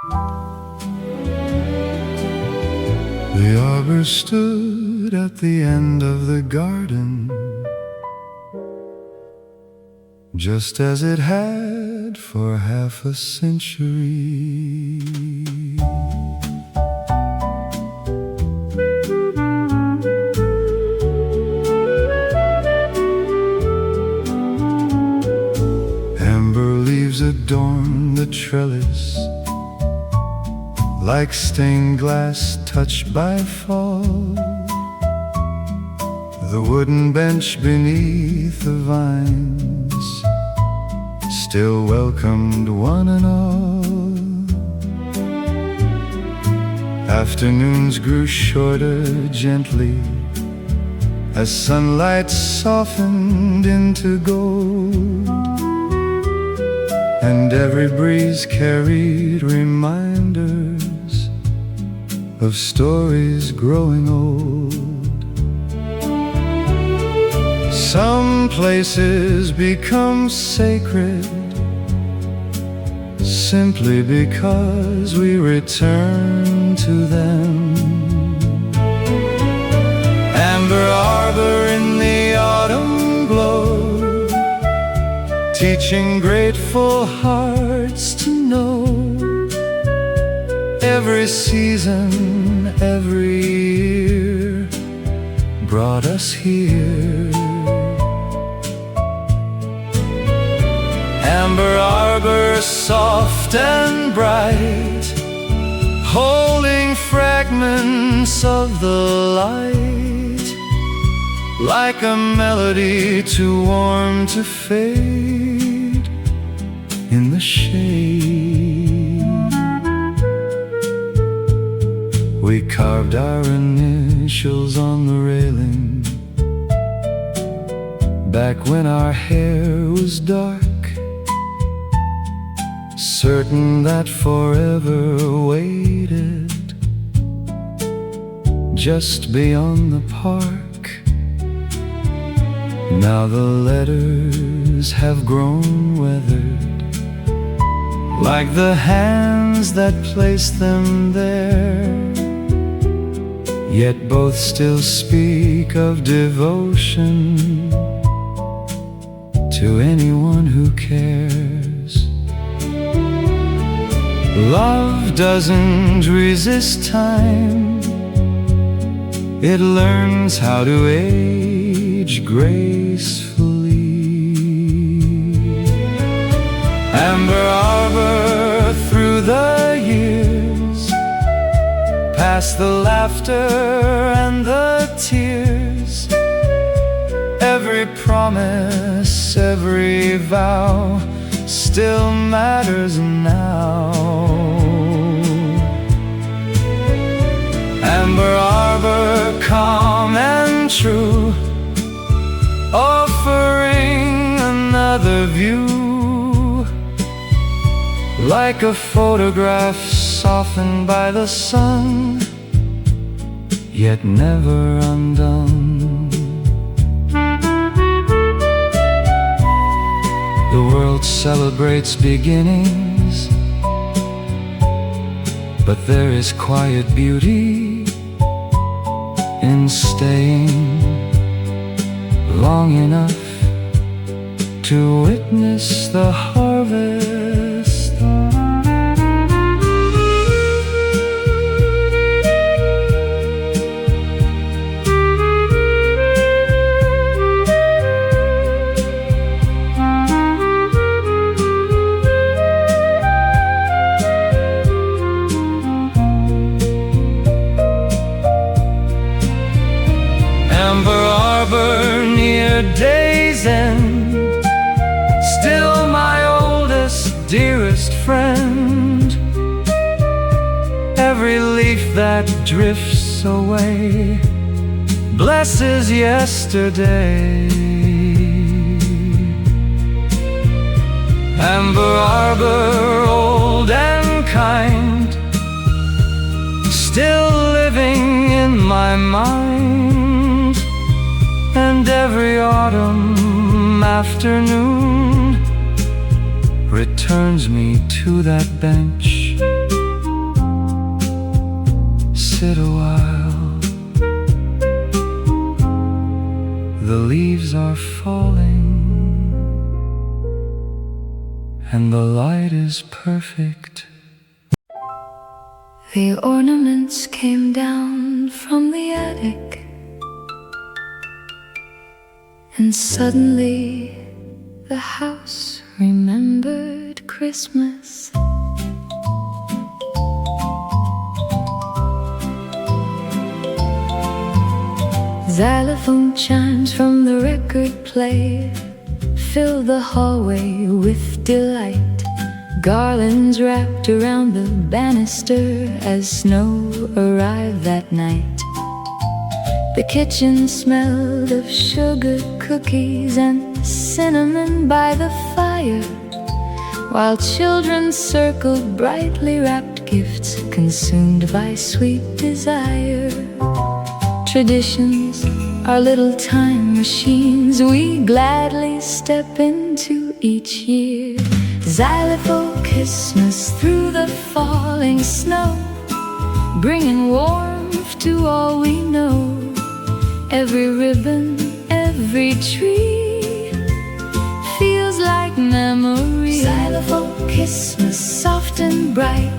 The arbor stood at the end of the garden, just as it had for half a century. Amber leaves adorn the trellis, like stained glass touched by fall. The wooden bench beneath the vines still welcomed one and all. Afternoons grew shorter gently as sunlight softened into gold, and every breeze carried reminders of stories growing old. Some places become sacred simply because we return to them. Amber arbor in the autumn glow, teaching grateful hearts to know every season, every year brought us here. Amber arbor, soft and bright, holding fragments of the light, like a melody too warm to fade in the shade. We carved our initials on the railing, back when our hair was dark, certain that forever waited just beyond the park. Now the letters have grown weathered, like the hands that placed them there, yet both still speak of devotion to anyone who cares. Love doesn't resist time, it learns how to age gracefully. Amber arbor through the years, past the laughter and the tears, every promise, every vow still matters now. Amber arbor, calm and true, offering another view, like a photograph softened by the sun, yet never undone. The world celebrates beginnings, but there is quiet beauty in staying long enough to witness the harvest. Amber arbor near day's end, still my oldest, dearest friend. Every leaf that drifts away blesses yesterday. Amber arbor, old and kind, still living in my mind, and every autumn afternoon returns me to that bench sit a while. The leaves are falling, and the light is perfect. The ornaments came down from the attic, and suddenly the house remembered Christmas. Xylophone chimes from the record player filled the hallway with delight. Garlands wrapped around the banister as snow arrived that night. The kitchen smelled of sugar cookies and cinnamon by the fire, while children circled brightly wrapped gifts consumed by sweet desire. Traditions are little time machines we gladly step into each year. Xylophone Christmas through the falling snow, bringing warmth to all we know. Every ribbon, every tree feels like memory. Xylophone Christmas, soft and bright,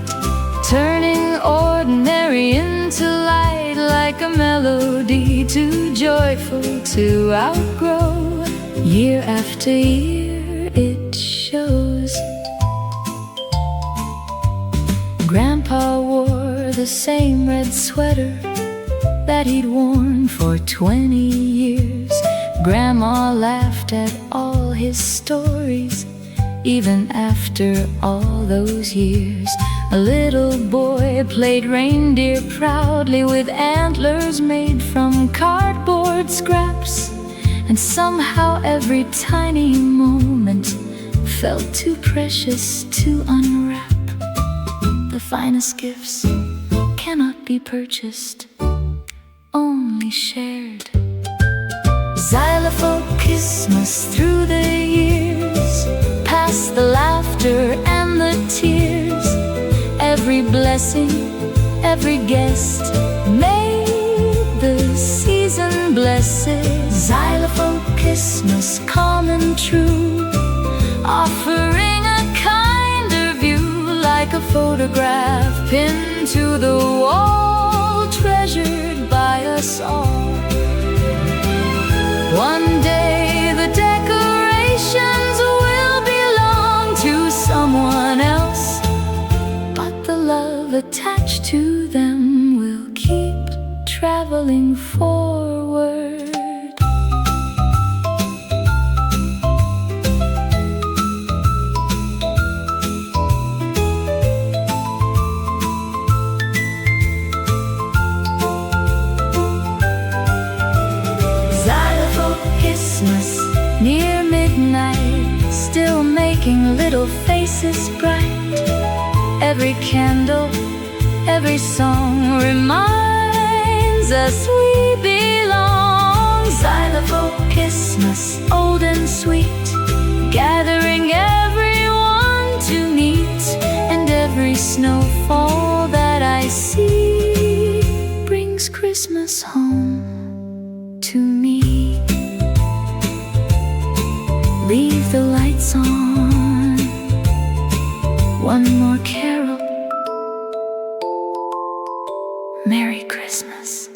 turning ordinary into light, like a melody too joyful to outgrow. Year after year it shows. Grandpa wore the same red sweater that he'd worn for 20 years. Grandma laughed at all his stories, even after all those years. A little boy played reindeer proudly with antlers made from cardboard scraps, and somehow every tiny moment felt too precious to unwrap. The finest gifts cannot be purchased, only shared. Xylophone Christmas through the years, past the laughter and the tears. Every blessing, every guest made the season blessed. Xylophone Christmas, calm and true, offering a kinder view, like a photograph pinned to the wall, treasured by us all. One day the decorations will belong to someone else, but the love attached to them will keep traveling forward. Christmas, near midnight, still making little faces bright. Every candle, every song reminds us we belong. Xylophone Christmas, old and sweet, gathering everyone to meet. And every snowfall that I see brings Christmas home to me. Leave the lights on, one more carol. Merry Christmas.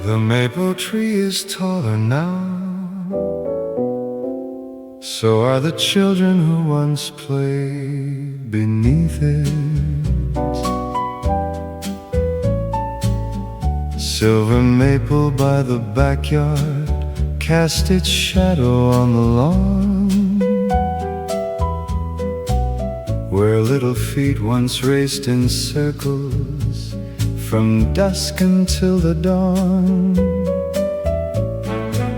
The maple tree is taller now, so are the children who once played beneath it. Silver maple by the backyard cast its shadow on the lawn, where little feet once raced in circles from dusk until the dawn.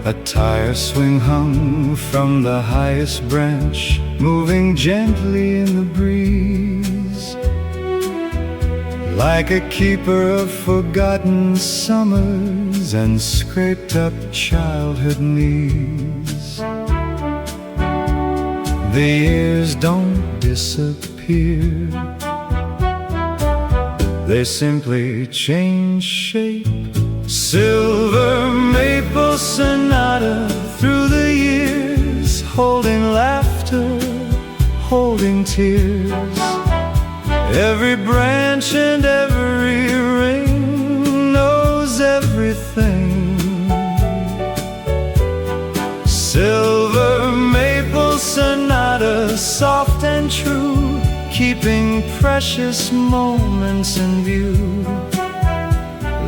A tire swing hung from the highest branch, moving gently in the breeze, like a keeper of forgotten summers knees and scraped up childhood knees. The years don't disappear, they simply change shape. Silver maple sonata through the years, holding laughter, holding tears. Every branch and every ring knows everything. Silver maple sonata, soft and true, keeping precious moments in view.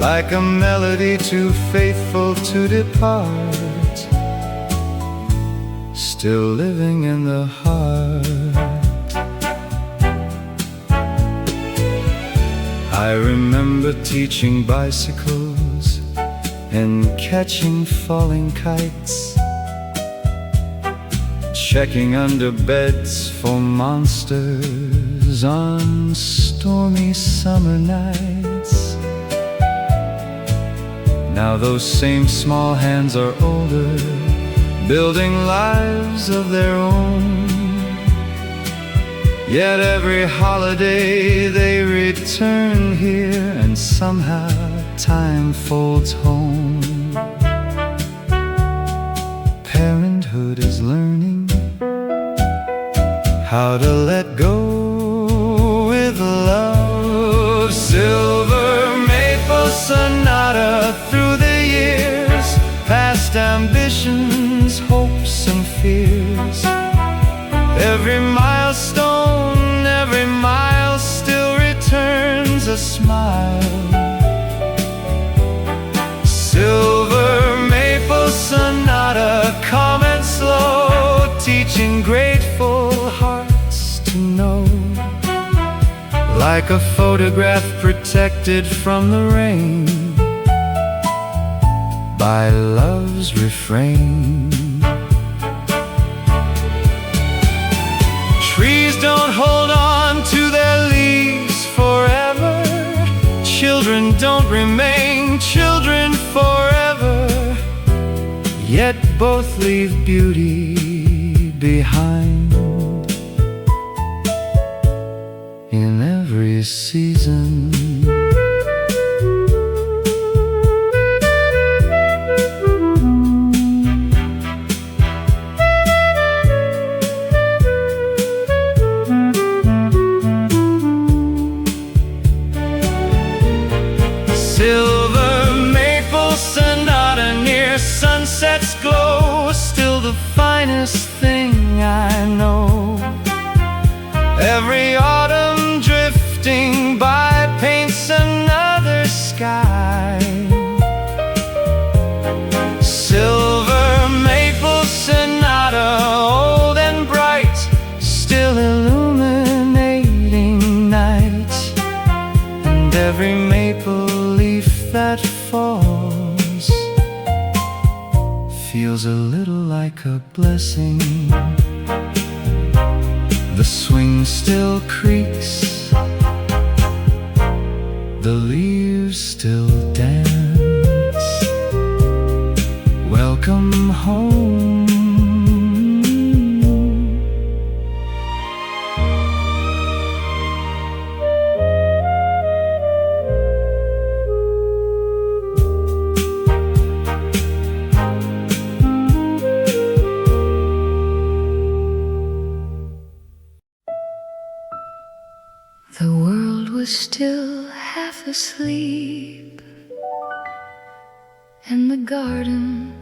Like a melody too faithful to depart, still living in the heart. I remember teaching bicycles and catching falling kites, checking under beds for monsters on stormy summer nights. Now those same small hands are older, building lives of their own. Yet every holiday they return here, and somehow time folds home. Parenthood is learning how to let go with love. Silver maple sonata through the years, past ambitions, hopes and fears. Every milestone, every mile still returns a smile. Silver maple sonata, calm and slow, teaching grateful hearts to know. Like a photograph protected from the rain by love's refrain. Trees don't hold on to their leaves forever. Children don't remain children forever. Yet both leave beauty behind in every season. Silver maple sonata, near sunset's glow, still the finest thing I know. Every autumn drifting by paints another sky. Silver maple sonata, old and bright, still illuminating night. And every maple leaf that falls feels a little like a blessing. The swing still creaks, the leaves still dance. Welcome home. The world was still half asleep, and the garden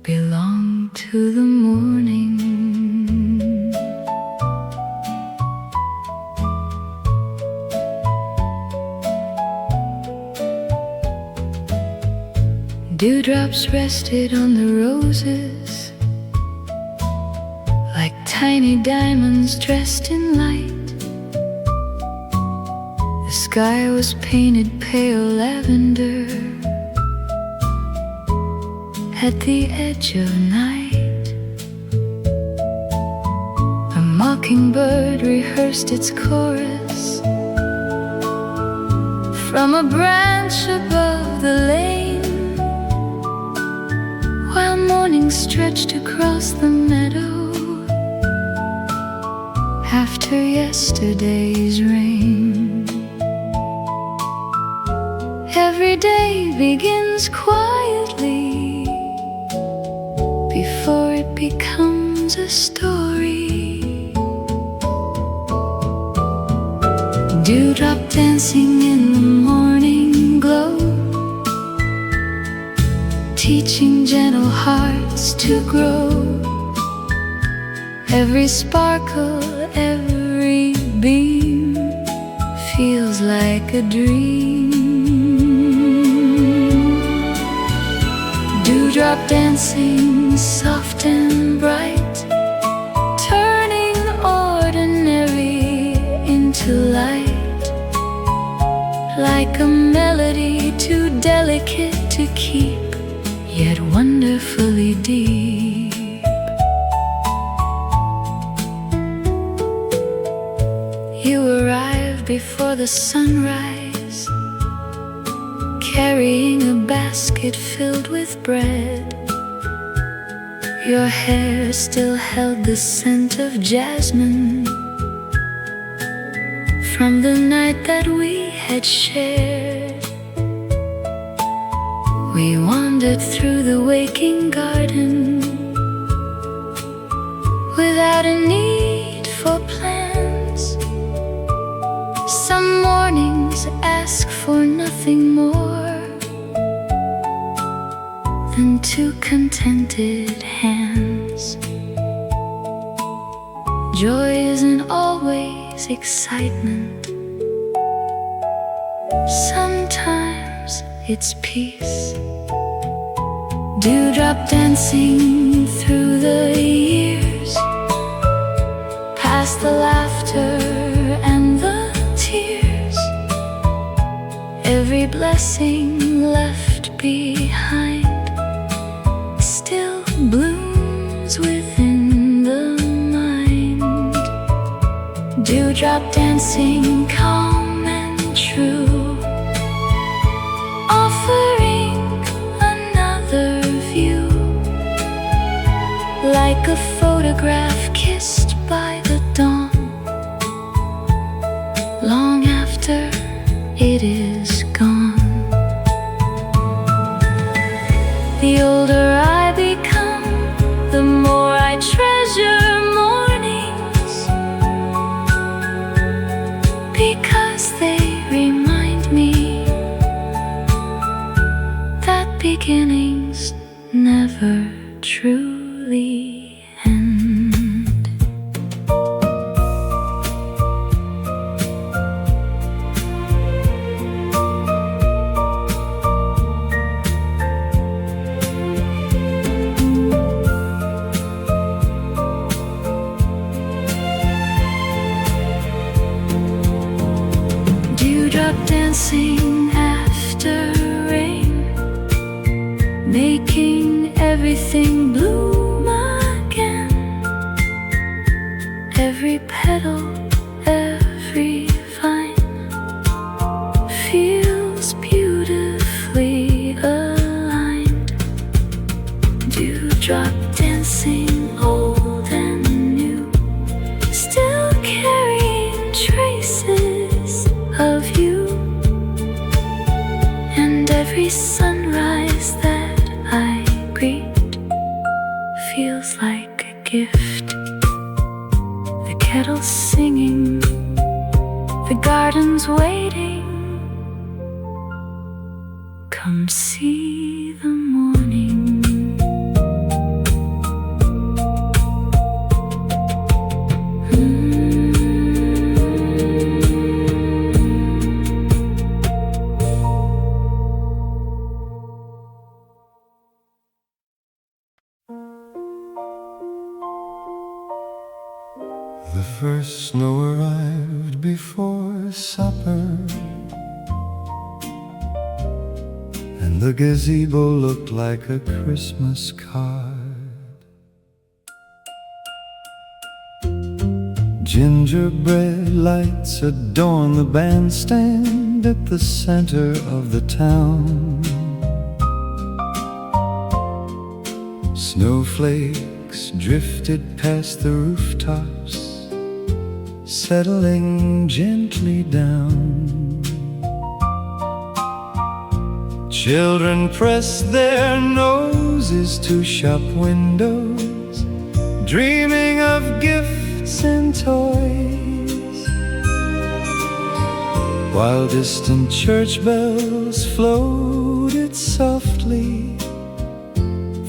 belonged to the morning. Dewdrops rested on the roses like tiny diamonds dressed in light. The sky was painted pale lavender at the edge of night. A mockingbird rehearsed its chorus from a branch above the lane. wings stretched across the meadow after yesterday's rain. Every day begins quietly before it becomes a story. Dewdrop dancing in the morning glow, teaching gentle hearts to grow. Every sparkle, every beam feels like a dream. Dewdrop dancing soft and bright, turning ordinary into light, like a melody too delicate to keep, yet wonderfully deep. You arrive before the sunrise, carrying a basket filled with bread. Your hair still held the scent of jasmine from the night that we had shared. We wandered through the waking garden without a need for plans. Some mornings ask for nothing more than two contented hands. Joy isn't always excitement. Sometimes it's peace. Dewdrop dancing through the years, past the laughter and the tears. Every blessing left behind still blooms within the mind. Dewdrop dancing calm and true, offering another view, like a photograph kissed by the dawn, long after it is gone. The older I become, the more I treasure mornings, because they remind me that beginnings never truly end. Dewdrop dancing after rain, making everything bloom again. Every petal, every vine feels beautifully aligned. Dewdrop dancing old and new, still carrying traces of you. And every sunrise that I greet feels like a gift. The kettle's singing, the garden's waiting. Come see the morning. The first snow arrived before supper, and the gazebo looked like a Christmas card. Gingerbread lights adorn the bandstand at the center of the town. Snowflakes drifted past the rooftops, settling gently down. Children pressed their noses to shop windows, dreaming of gifts and toys, while distant church bells floated softly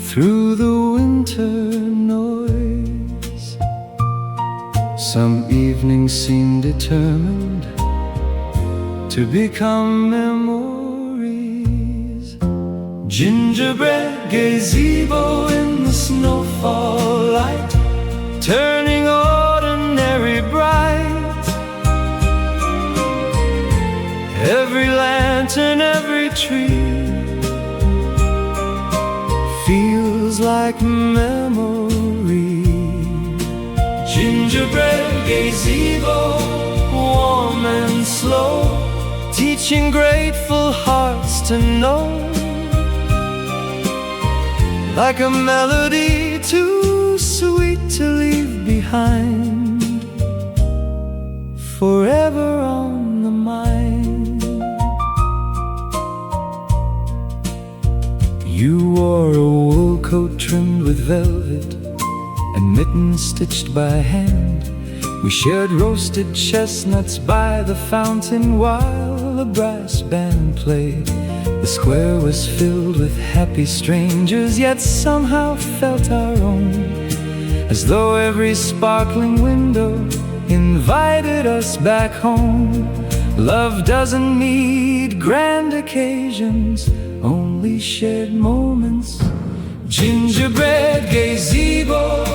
through the winter noise. Some evenings seemed determined to become memories. Gingerbread gazebo in the snowfall light, turning ordinary bright. Every lantern, every tree feels like memory. Gingerbread gazebo, warm and slow, teaching grateful hearts to know, like a melody too sweet to leave behind, forever on the mind. You wore a wool coat trimmed with velvet and mittens stitched by hand. We shared roasted chestnuts by the fountain while a brass band played. The square was filled with happy strangers, yet somehow felt our own, as though every sparkling window invited us back home. Love doesn't need grand occasions, only shared moments. Gingerbread gazebo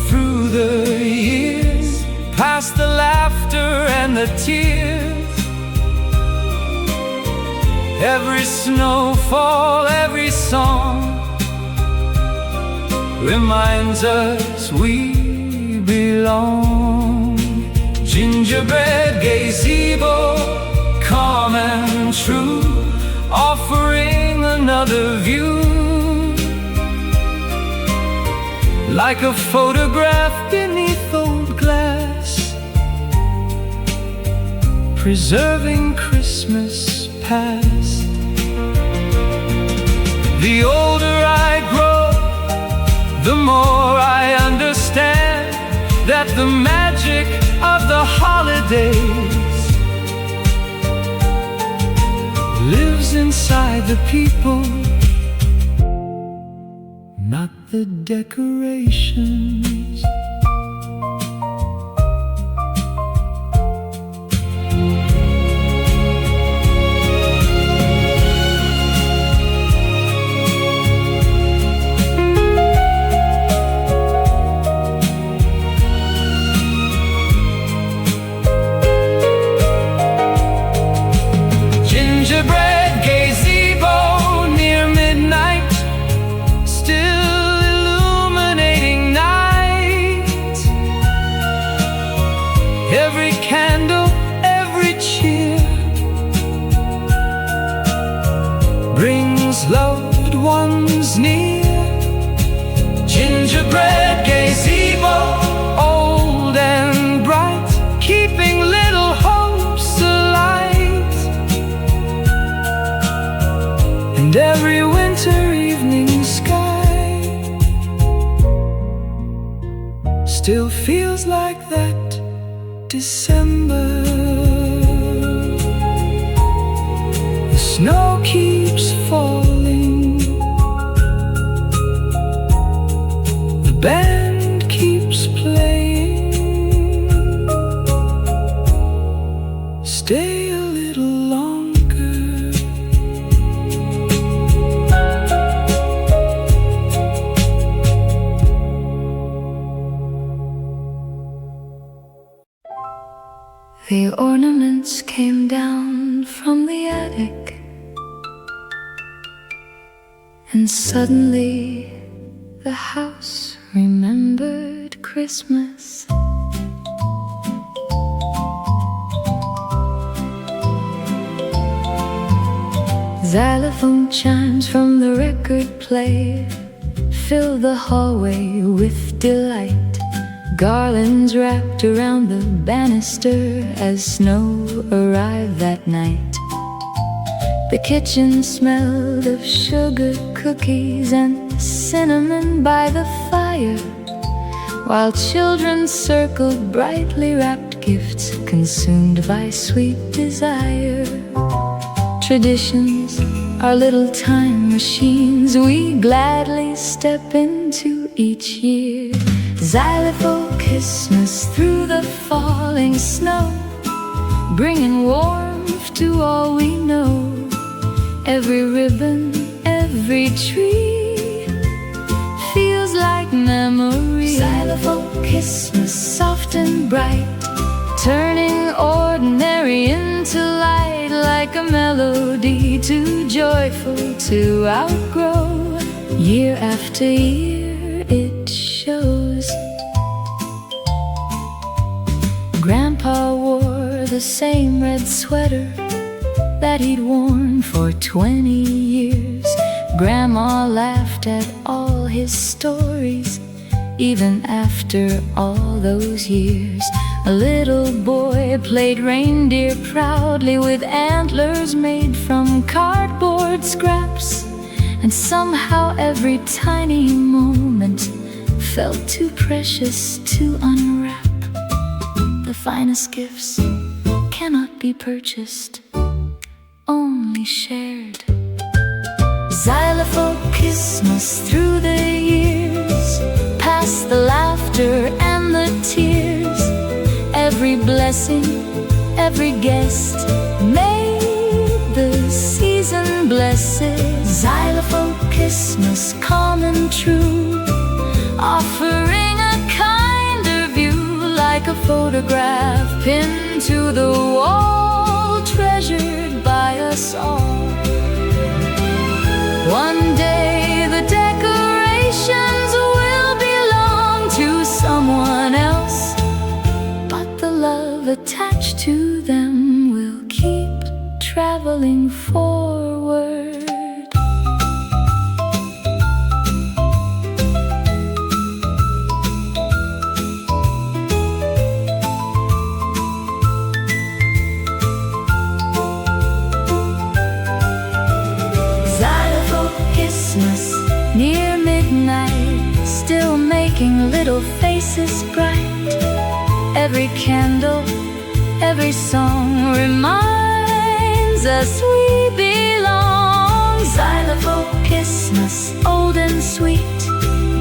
through the years, past the laughter and the tears. Every snowfall, every song reminds us we belong. Gingerbread gazebo, calm and true, offering another view, like a photograph beneath old glass, preserving Christmas past. The older I grow, the more I understand that the magic of the holidays lives inside the people, not the decorations. Gingerbread gazebo near midnight, still illuminating night. Every candle, every cheer brings loved ones near. Gingerbread gazebo, old and bright, keeping little hopes alight. And every winter evening sky still feels like that December. The snow keeps falling, the band keeps playing. Stay a little longer. The ornaments came down from the attic, and suddenly the house remembered Christmas. Xylophone chimes from the record player fill the hallway with delight. Garlands wrapped around the banister as snow arrived that night. The kitchen smelled of sugar cookies and cinnamon by the fire, while children circled brightly wrapped gifts consumed by sweet desire. Traditions are little time machines we gladly step into each year. Xylophone Christmas through the falling snow, bringing warmth to all we know. Every ribbon, every tree feels like memory. Xylophone Christmas, soft and bright, turning ordinary into light, like a melody too joyful to outgrow. Year after year it shows. Grandpa wore the same red sweater that he'd worn for 20 years. Grandma laughed at all his stories, even after all those years. A little boy played reindeer proudly with antlers made from cardboard scraps, and somehow every tiny moment felt too precious to unwrap. The finest gifts cannot be purchased, only shared. Xylophone Christmas through the years, past the laughter and the tears. Every blessing, every guest made the season blessed. Xylophone Christmas, calm and true, offering a kinder view, like a photograph pinned to the wall, treasured by us all. One day the decorations will belong to someone else, but the love attached to them will keep traveling forward. Near midnight, still making little faces bright. Every candle, every song reminds us we belong. Xylophone Christmas, old and sweet,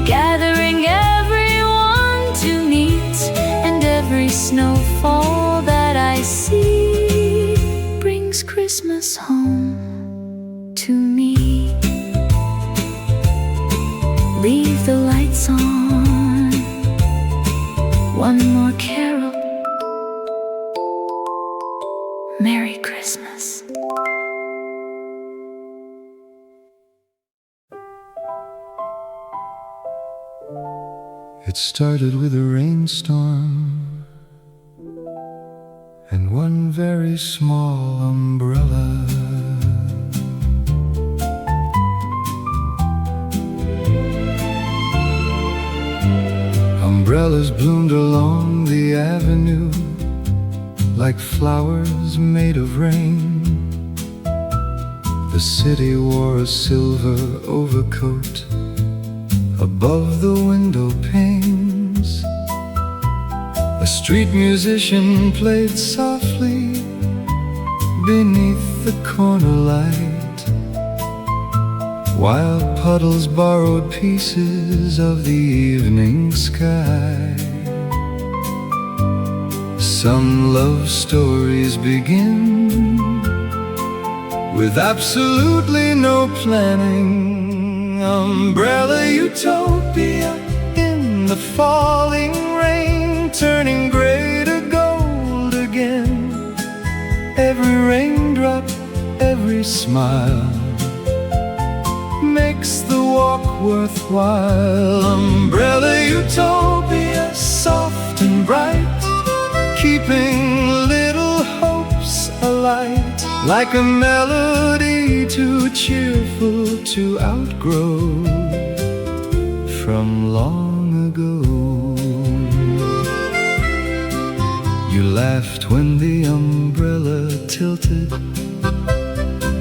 gathering everyone to meet. And every snowfall that I see brings Christmas home to me. Leave the lights on, one more carol. Merry Christmas. It started with a rainstorm and one very small umbrella. Umbrellas bloomed along the avenue like flowers made of rain. The city wore a silver overcoat above the window panes. A street musician played softly beneath the corner light, while puddles borrowed pieces of the evening sky. Some love stories begin with absolutely no planning. Umbrella utopia in the falling rain, turning gray to gold again. Every raindrop, every smile makes the walk worthwhile. Umbrella utopia, soft and bright, keeping little hopes alight, like a melody too cheerful to outgrow. from long ago. You laughed when the umbrella tilted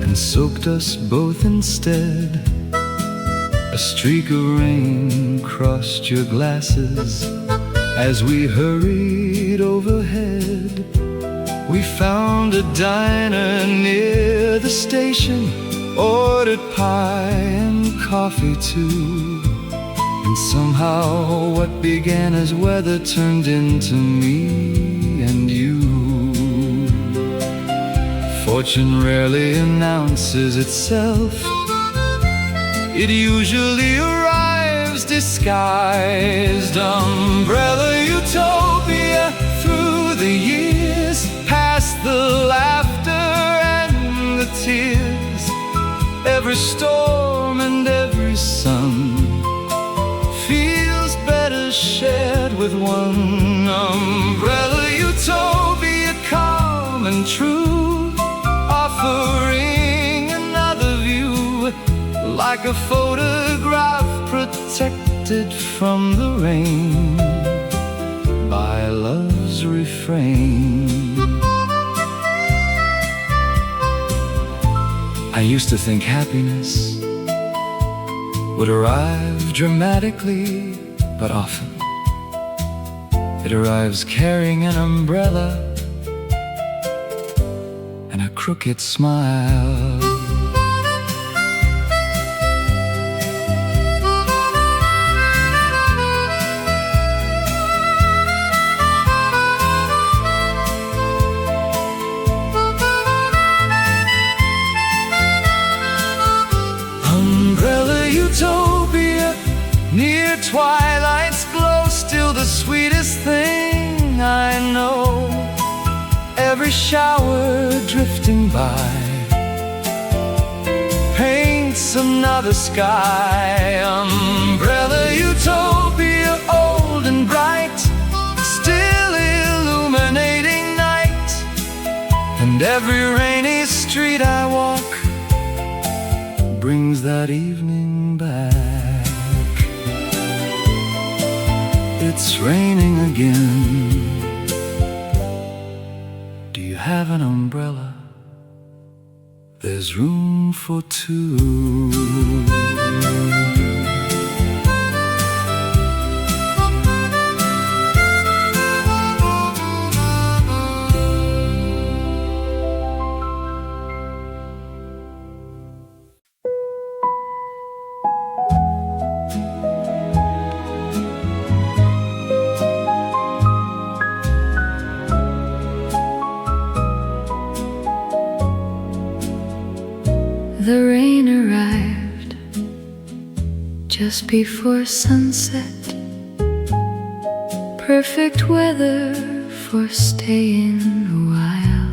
and soaked us both instead. A streak of rain crossed your glasses as we hurried overhead. We found a diner near the station, ordered pie and coffee too. And somehow what began as weather turned into me and you. Fortune rarely announces itself. It usually arrives disguised. Umbrella utopia through the years, past the laughter and the tears. Every storm and every sun feels better shared with one. Umbrella utopia, calm and true, offering another view, like a photograph protected from the rain by love's refrain. I used to think happiness would arrive dramatically, but often it arrives carrying an umbrella and a crooked smile. Umbrella utopia, near twilight's glow, still the sweetest thing I know. Every shower drifting by paints another sky. Umbrella utopia, old and bright, still illuminating night. And every rainy street I walk brings that evening back. It's raining again. Do you have an umbrella? There's room for two. The rain arrived just before sunset. Perfect weather for staying a while.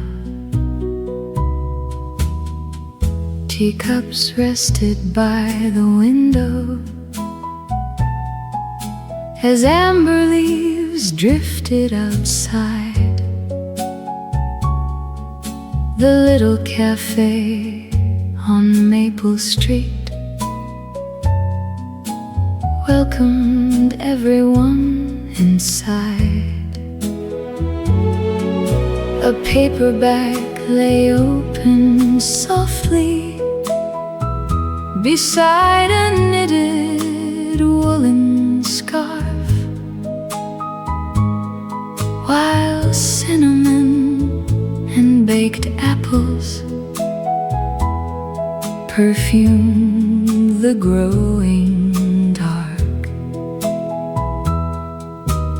Teacups rested by the window as amber leaves drifted outside. The little cafe on Maple Street welcomed everyone inside. A paperback lay open softly beside a knitted woolen scarf, while cinnamon and baked apples perfume the growing dark.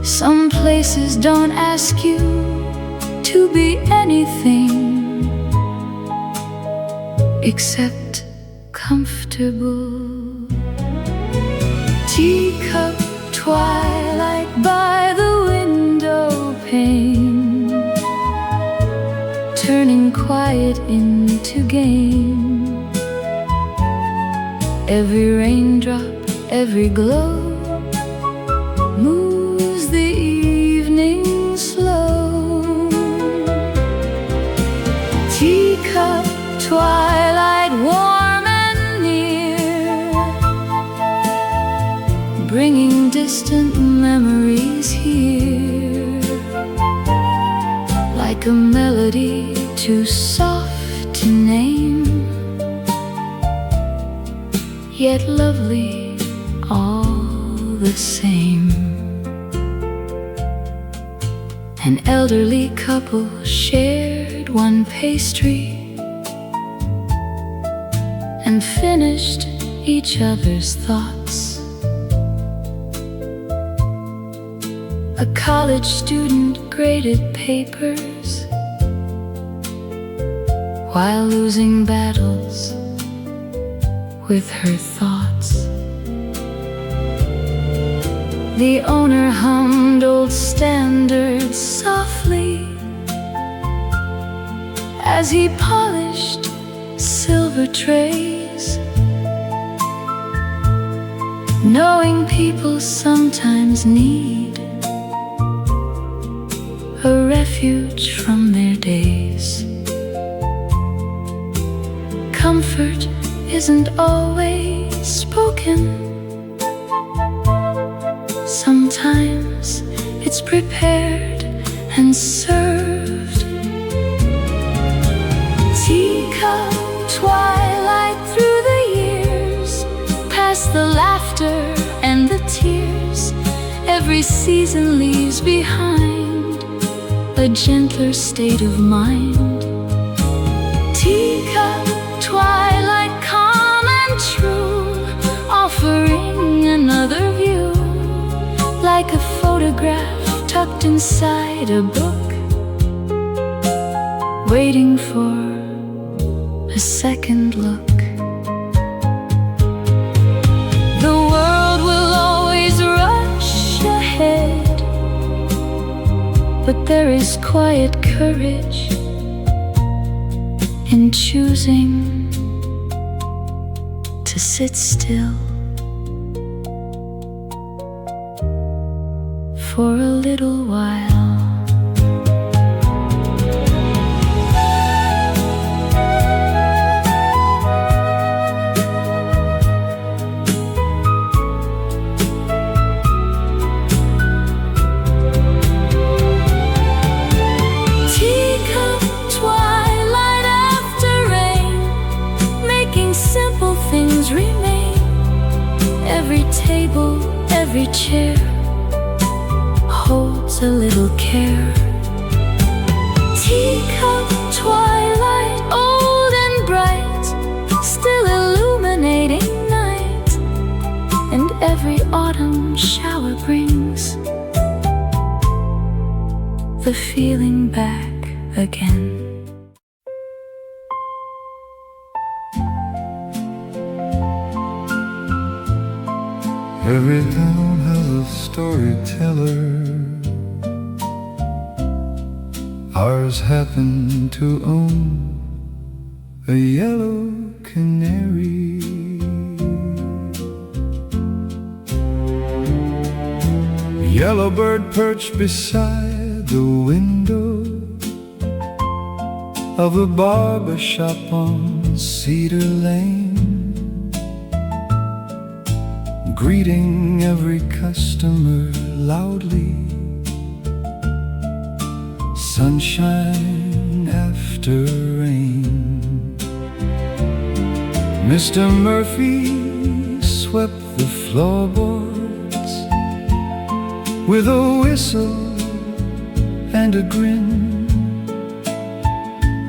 Some places don't ask you to be anything except comfortable. Teacup twilight by the window pane, turning quiet into game. Every raindrop, every glow moves the evening slow. Teacup twilight, warm and near, bring distant memories here, like a melody too soft to name, yet lovely all the same. An elderly couple shared one pastry and finished each other's thoughts. A college student graded papers while losing battles with her thoughts. The owner hummed old standards softly as he polished silver trays, knowing people sometimes need a refuge from their days. Comfort isn't always spoken. Sometimes it's prepared and served. Teacup twilight through the years, past the laughter and the tears. Every season leaves behind a gentler state of mind. Teacup twilight, calm and true, offering another view, like a photograph tucked inside a book, waiting for a second look. The world will always rush ahead, but there is quiet courage in choosing to sit still for a little while. Teacup twilight after rain, making simple things remain. Every table, every chair holds a little care. Teacup twilight, old and bright, still illuminating night. And every autumn shower brings the feeling back again. Every town has a storyteller. Ours happened to own a yellow canary. A yellow bird perched beside the window of a barber shop on Cedar Lane, greeting every customer loudly. Sunshine after rain. Mr. Murphy swept the floorboards with a whistle and a grin,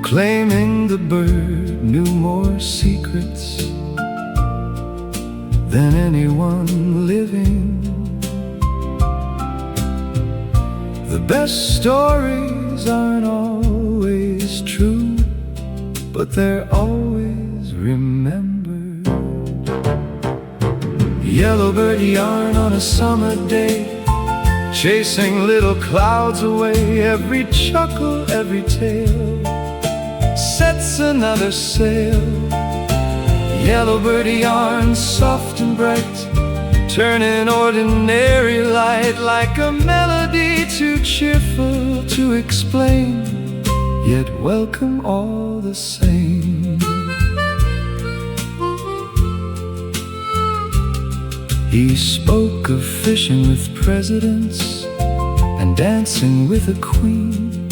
claiming the bird knew more secrets than anyone living. The best stories aren't always true, but they're always remembered. Yellowbird yarn on a summer day, chasing little clouds away. Every chuckle, every tale sets another sail. Yellowbird yarn, soft and bright, turning ordinary light like a melody too cheerful to explain, yet welcome all the same. He spoke of fishing with presidents and dancing with a queen,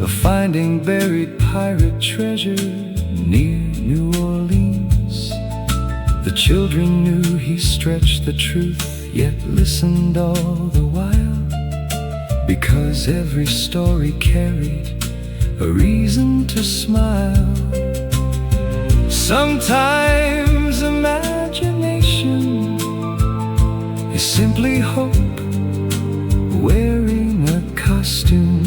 of finding buried pirate treasure near New Orleans. The children knew he stretched the truth, yet listened all the while, because every story carried a reason to smile. Sometimes imagination is simply hope wearing a costume.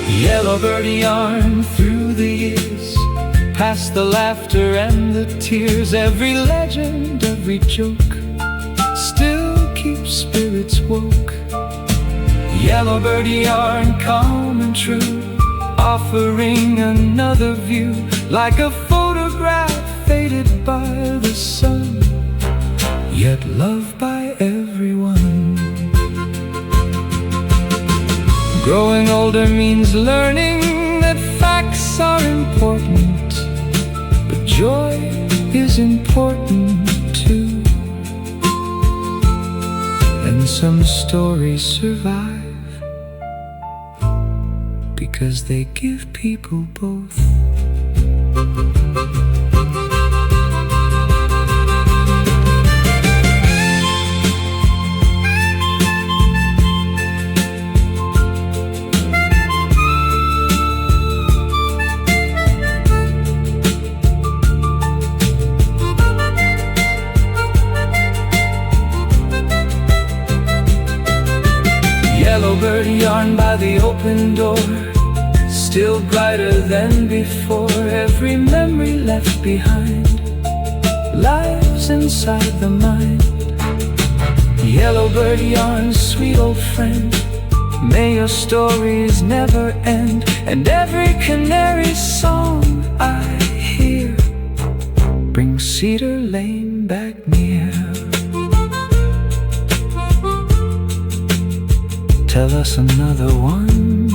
Yellowbird yarn through the years, past the laughter and the tears. Every legend, every joke still keeps spirits woke. Yellowbird yarn, calm and true, offering another view, like a photograph faded by the sun, yet loved by everyone. Growing older means learning that facts are important, but joy is important too. And some stories survive because they give people both. Yellowbird yarn by the open door, still brighter than before. Every memory left behind lives inside the mind. Yellowbird yarn, sweet old friend, may your stories never end. And every canary song I hear brings Cedar Lane back near. Tell us another one,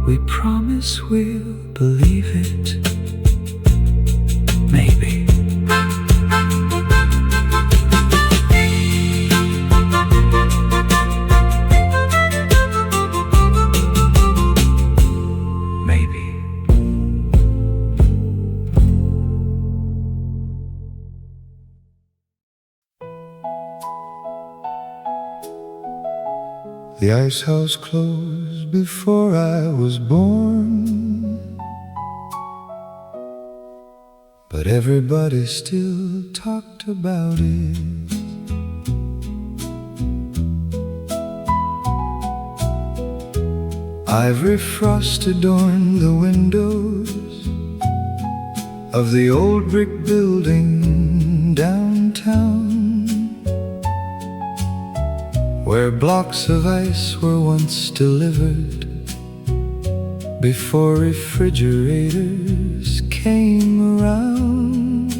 we promise we'll believe it. Maybe. The ice house closed before I was born, but everybody still talked about it. Ivory frost adorned the windows of the old brick building downtown, where blocks of ice were once delivered before refrigerators came around.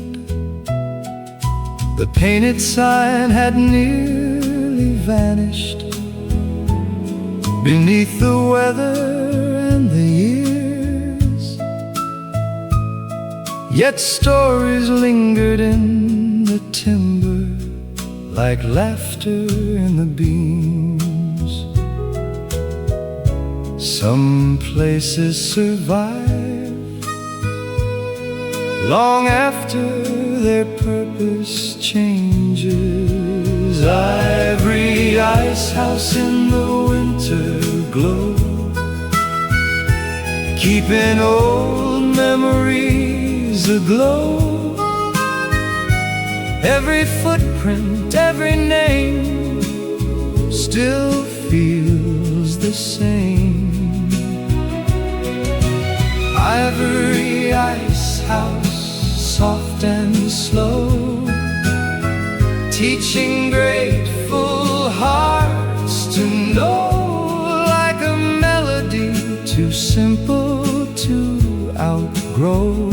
The painted sign had nearly vanished beneath the weather and the years, yet stories lingered in the timber like laughter in the beams. Some places survive long after their purpose changes. Ivory ice house in the winter glow, keeping old memories aglow. Every footprint, every name still feels the same. Ivory ice house, soft and slow, teaching grateful hearts to know, like a melody too simple to outgrow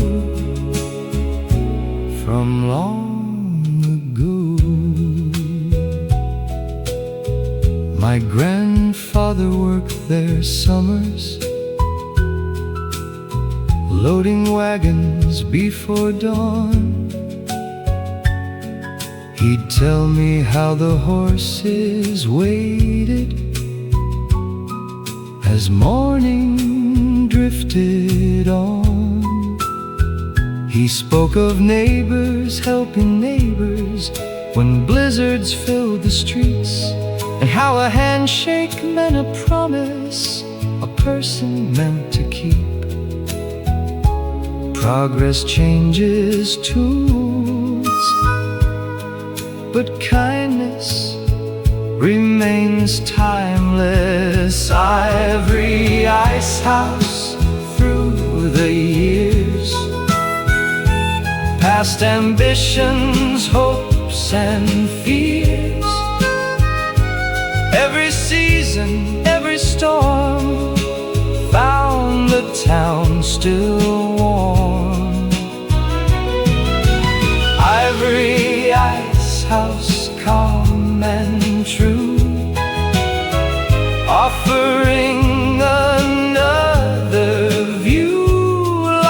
from long ago. My grandfather worked there summers, loading wagons before dawn. He'd tell me how the horses waited as morning drifted on. He spoke of neighbors helping neighbors when blizzards filled the streets, and how a handshake meant a promise a person meant to keep. Progress changes tools, but kindness remains timeless. Ivory ice house through the years, past ambitions, hopes and fears. Every season, every storm found the town still warm. Ivory ice house, calm and true, offering another view,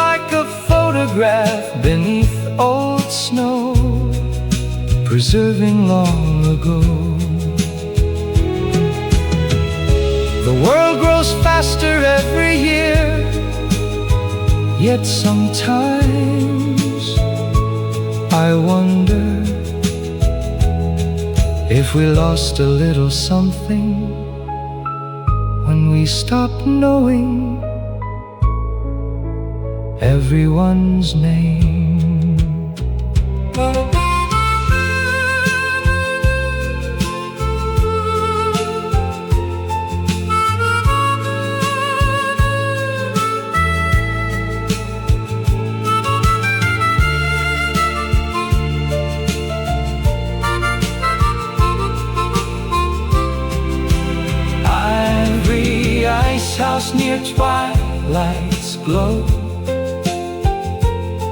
like a photograph beneath old snow, preserving long ago. The world grows faster every year, yet sometimes I wonder if we lost a little something when we stopped knowing everyone's name. House near twilight's glow,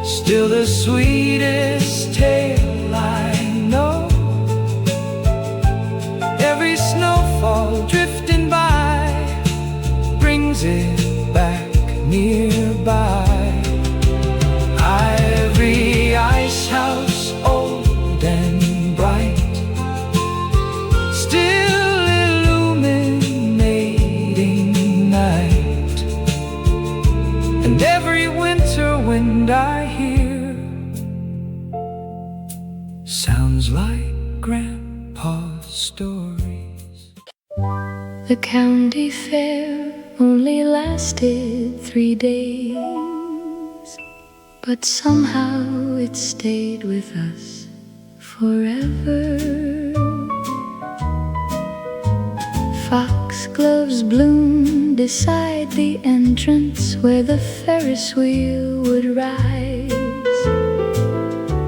still the sweetest tale I know. Every snowfall drifting by brings it back nearby. Ivory ice house, old and bright, still and every winter wind I hear sounds like Grandpa's stories. The county fair only lasted 3 days, but somehow it stayed with us forever. Foxgloves bloomed beside the entrance where the Ferris wheel would rise.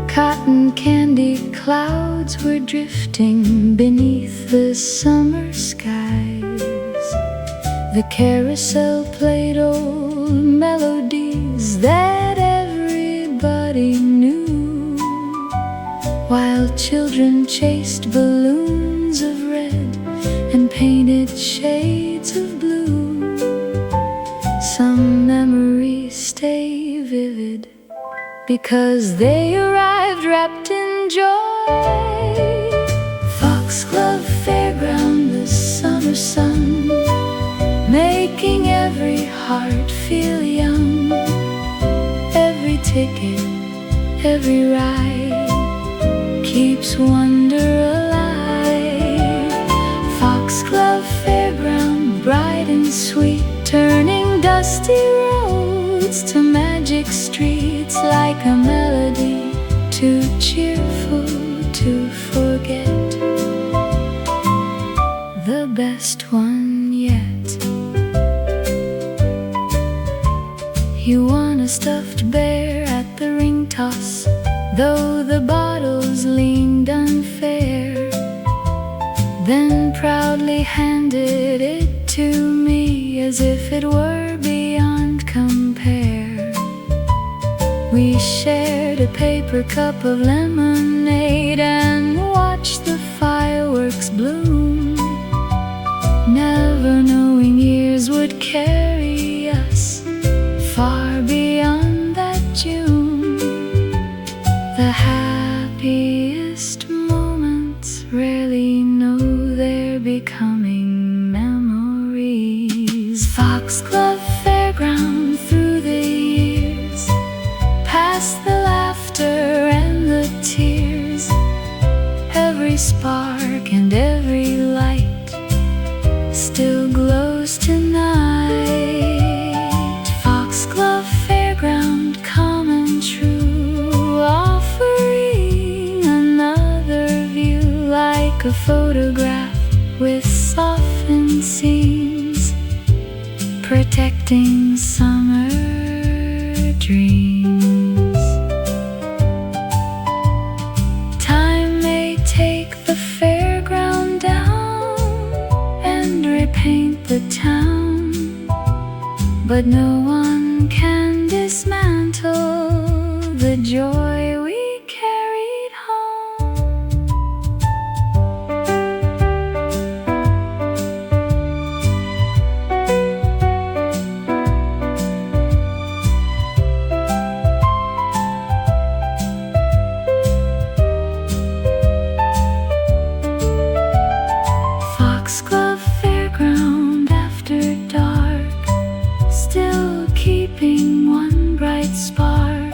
Cotton candy clouds were drifting beneath the summer skies. The carousel played old melodies that everybody knew, while children chased balloons of red and painted shades of blue. Some memories stay vivid because they arrived wrapped in joy. Foxglove Fairground, the summer sun, making every heart feel young. Every ticket, every ride keeps wonder alive. Foxglove Fairground, bright and sweet, turning dusty roads to magic streets, like a melody too cheerful to forget. The best one yet. You won a stuffed bear at the ring toss, though the bottles leaned unfair, then proudly handed it to me as if it were beyond compare. We shared a paper cup of lemonade and watched the fireworks bloom, never knowing years would carry us far beyond The happiest moments rarely know they're becoming memories. Foxglove Fairground through the years, past the laughter and the tears, every spark and every light still glows tonight. Foxglove Fairground, calm and true, offering another view, like a photograph with softened seams, protecting summer dreams. Time may take the fairground down and repaint the town, but no one can dismantle the joy we carried home. Foxglove Fairground after dark, still keeping one bright spark.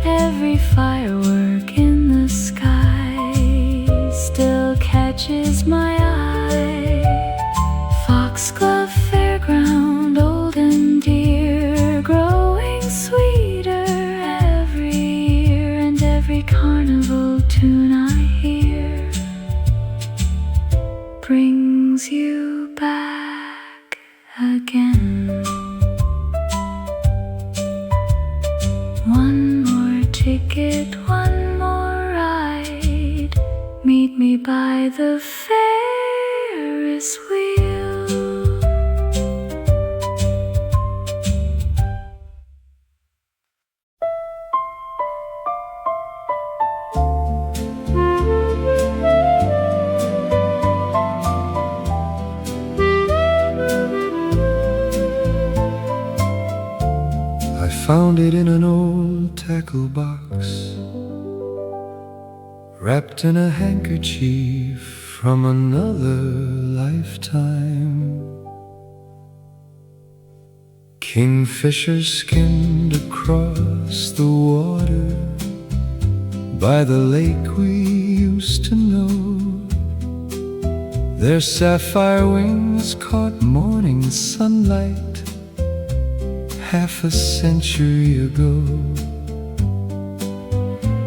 Every firework in the sky still catches my eye. Foxglove Fairground, old and dear, growing sweeter every year, and every carnival tune I hear brings you back again. One more ticket, one more ride, meet me by the Ferris wheel. I found it in an old tackle box, wrapped in a handkerchief from another lifetime. Kingfisher skimmed across the water by the lake we used to know. Their sapphire wings caught morning sunlight half a century ago.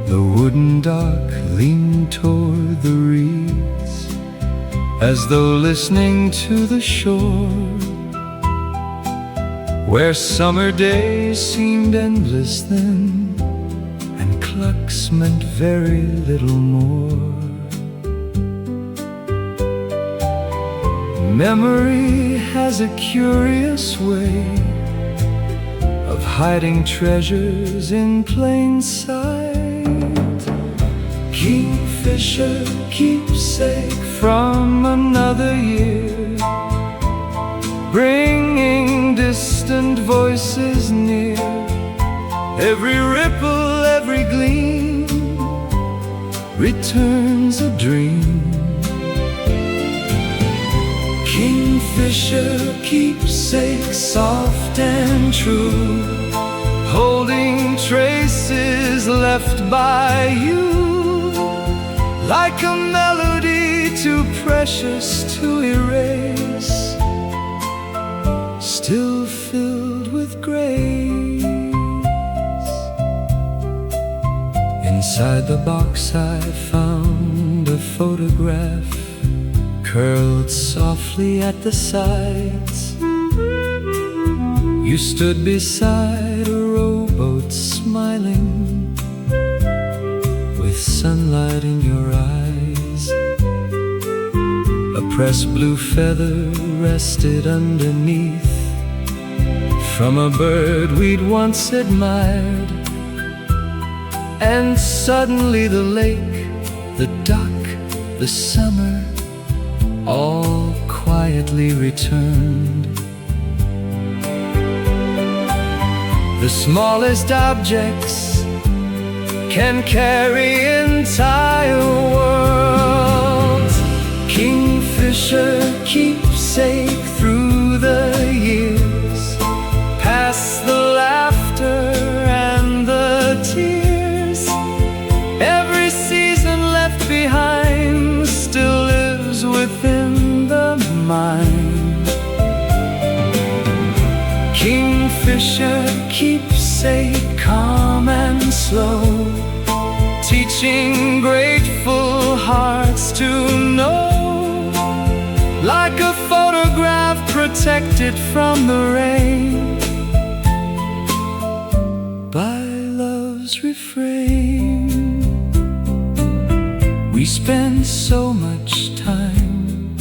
The wooden dock leaned toward the reeds, as though listening to the shore, where summer days seemed endless then, and clucks meant very little more. Memory has a curious way of hiding treasures in plain sight. Kingfisher keepsake from another year, bringing distant voices near. Every ripple, every gleam returns a dream. Kingfisher keepsake, soft and true, holding traces left by you, like a melody too precious to erase, still filled with grace. Inside the box I found a photograph, curled softly at the sides. You stood beside a rowboat, smiling, with sunlight in your eyes. A pressed blue feather rested underneath, from a bird we'd once admired. And suddenly the lake, the dock, the summer, all quietly returned. The smallest objects can carry entire worlds. Kingfisher keepsake through the years, past the laughter and the tears. Every season left behind still lives within the mind. Kingfisher keepsake, calm and slow, teaching grateful hearts to know. Like a photograph protected from the rain by love's refrain. We spend so much time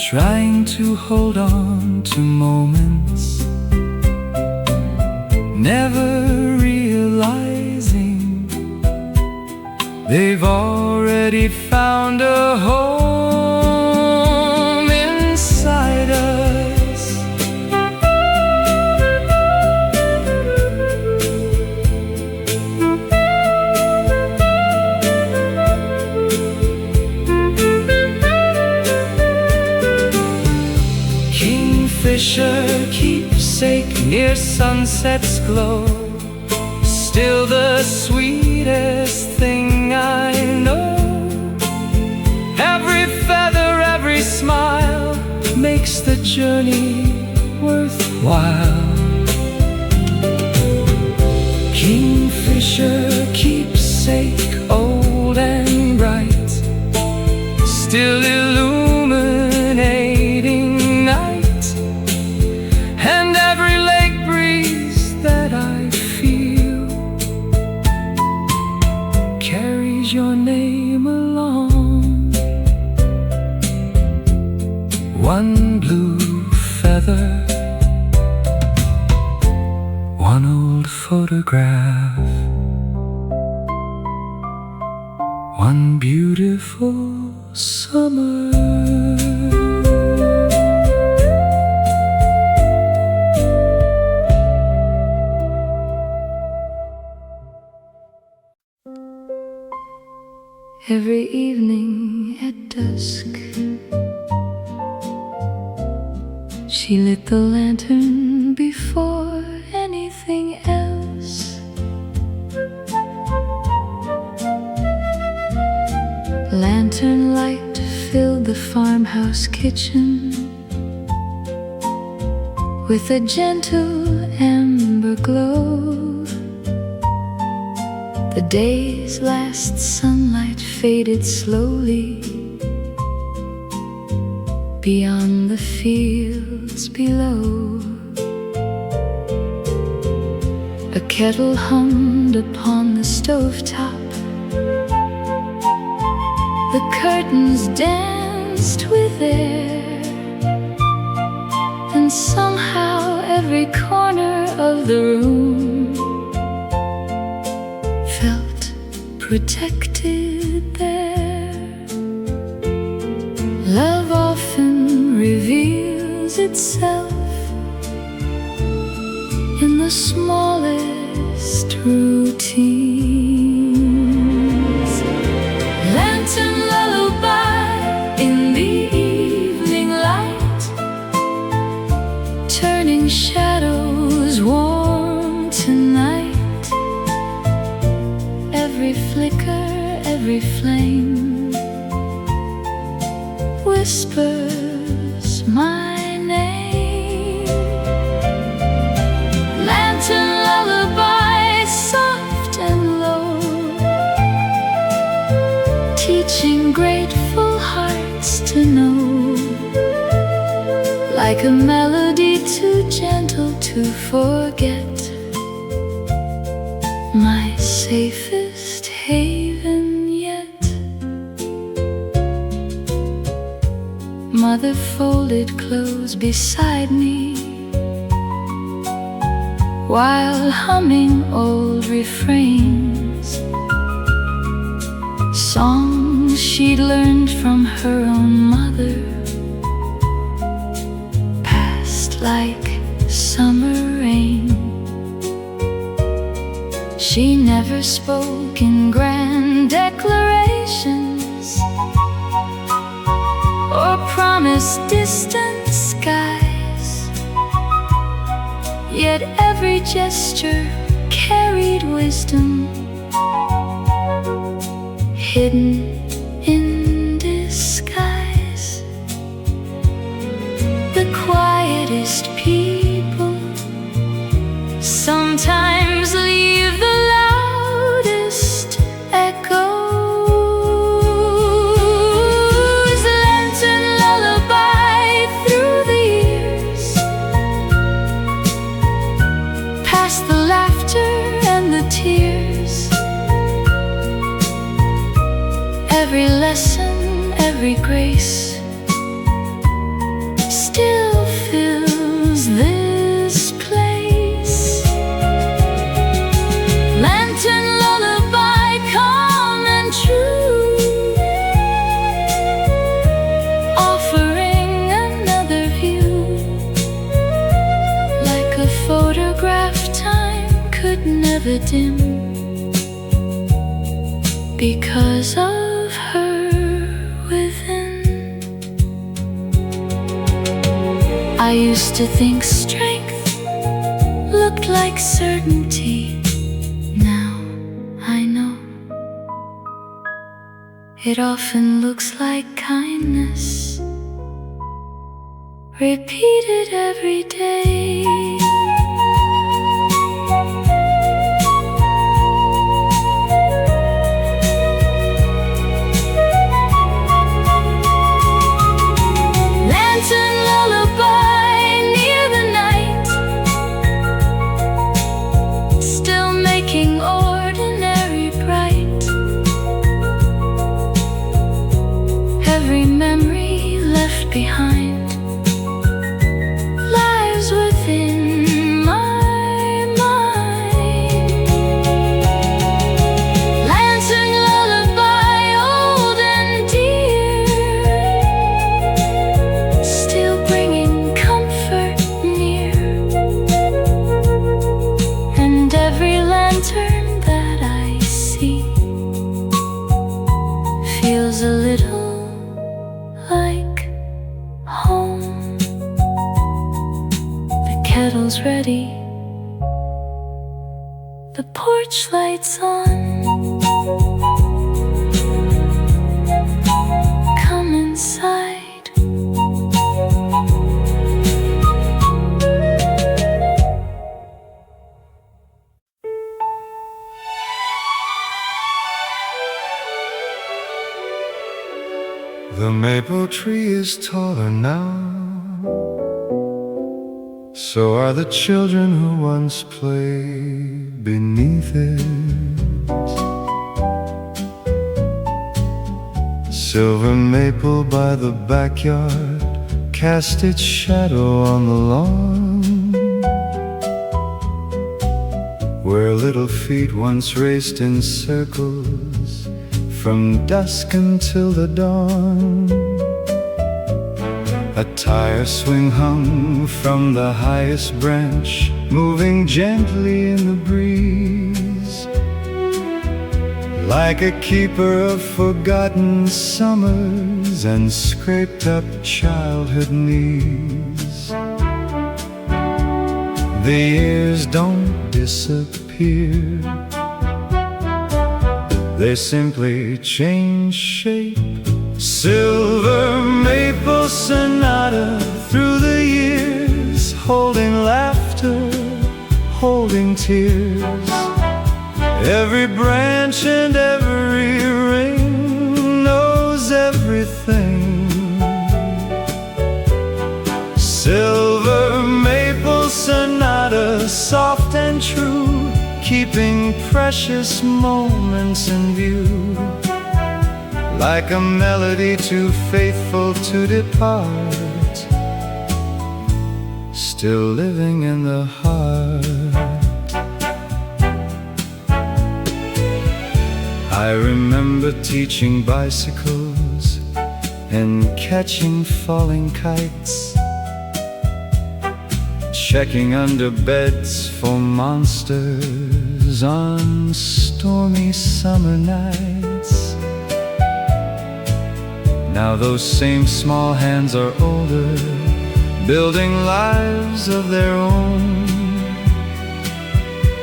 trying to hold on to moments, never realizing they've already found a home inside us. Kingfisher keepsake, near sunset's glow, still the sweetest thing I know. Every feather, every smile makes the journey worthwhile. Kingfisher keepsake, old and bright, still illuminating night. And every lake breeze that I feel carries your name along. One blue feather, one old photograph, one beautiful summer. Every evening at dusk, she lit the lantern before anything else. Lantern light filled the farmhouse kitchen with a gentle amber glow. The day's last sunlight faded slowly beyond the fields below. A kettle hummed upon the stovetop. The curtains danced with air, and somehow every corner of the room felt protected there. Love often reveals itself in the smallest routines. Lantern lullaby in the evening light, turning shadows warm tonight. Every flicker, every flame whispers my name. Lantern lullaby, soft and low, teaching grateful hearts to know. Like a melody too gentle to forget, my safest haven yet. Mother folded clothes beside me while humming old refrains, songs she'd learned from her own mother, passed like summer rain. She never spoke in grand declarations or promised distant skies, yet every gesture carried wisdom hidden in disguise. The quietest people sometimes leave the loudest echoes. Lantern lullaby through the years, past the laughter and the tears. Every lesson, every grace still fills this place. Lantern lullaby, calm and true, offering another view. Like a photograph time could never dim, because of her within. I used to think strength looked like certainty. Now I know it often looks like kindness, repeated every day. Lantern lullaby near the night, still making ordinary bright. Every memory left behind lies within my mind. Lantern lullaby, old and dear, still bringing comfort near. And every lantern that I see feels a little like home. The kettle's ready, the porch lights on. Come inside. The maple tree is taller now, so are the children who once played beneath it. Silver maple by the backyard cast its shadow on the lawn, where little feet once raced in circles from dusk until the dawn. A tire swing hung from the highest branch, moving gently in the breeze, like a keeper of forgotten summers and scraped up childhood knees. The years don't disappear, they simply change shape. Silver maple sonata through the years, holding laughter, holding tears. Every branch and every ring knows everything. Silver maple sonata, soft and true, keeping precious moments in view, like a melody too faithful to depart, still living in the heart. I remember teaching bicycles and catching falling kites, checking under beds for monsters leaves on stormy summer nights. Now those same small hands are older, building lives of their own.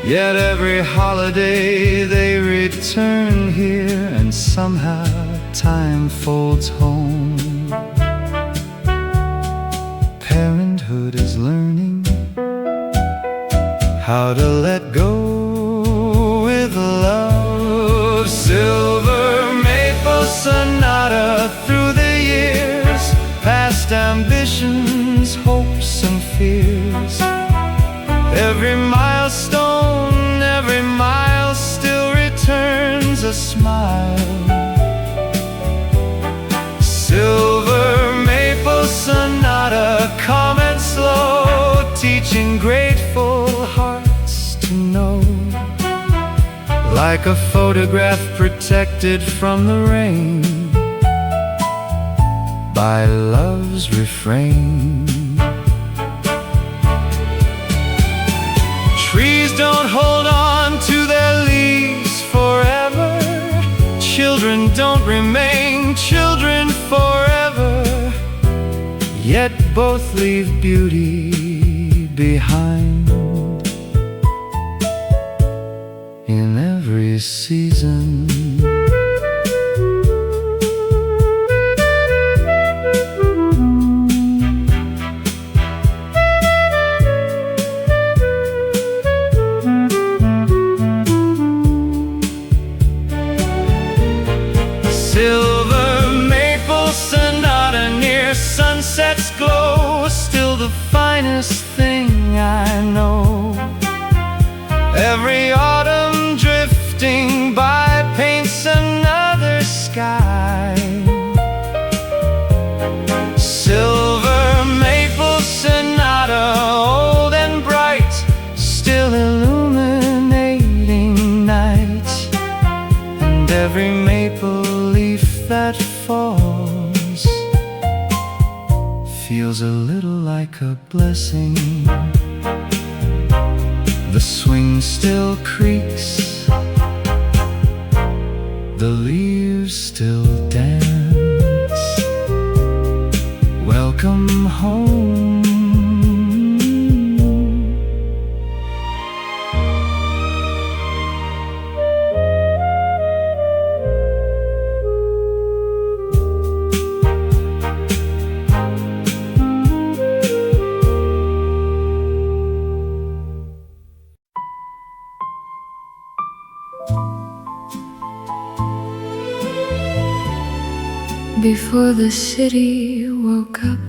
Yet every holiday they return here, and somehow time folds home. Parenthood is learning how to let go with love. Silver maple sonata through the years, past ambitions, hopes and fears. Every milestone, every mile still returns a smile. Silver maple sonata, calm and slow, teaching grateful hearts to know. Like a photograph protected from the rain by love's refrain. Trees don't hold on to their leaves forever. Children don't remain children forever. Yet both leave beauty behind in every season. Silver maple sonata near sunset's glow, still the finest thing I know. Every autumn drifting by paints another sky. Silver maple sonata, old and bright, still illuminating night. And every maple leaf that falls feels a little like a blessing. The swing still creaks, the leaves still dance. Welcome home. Before the city woke up,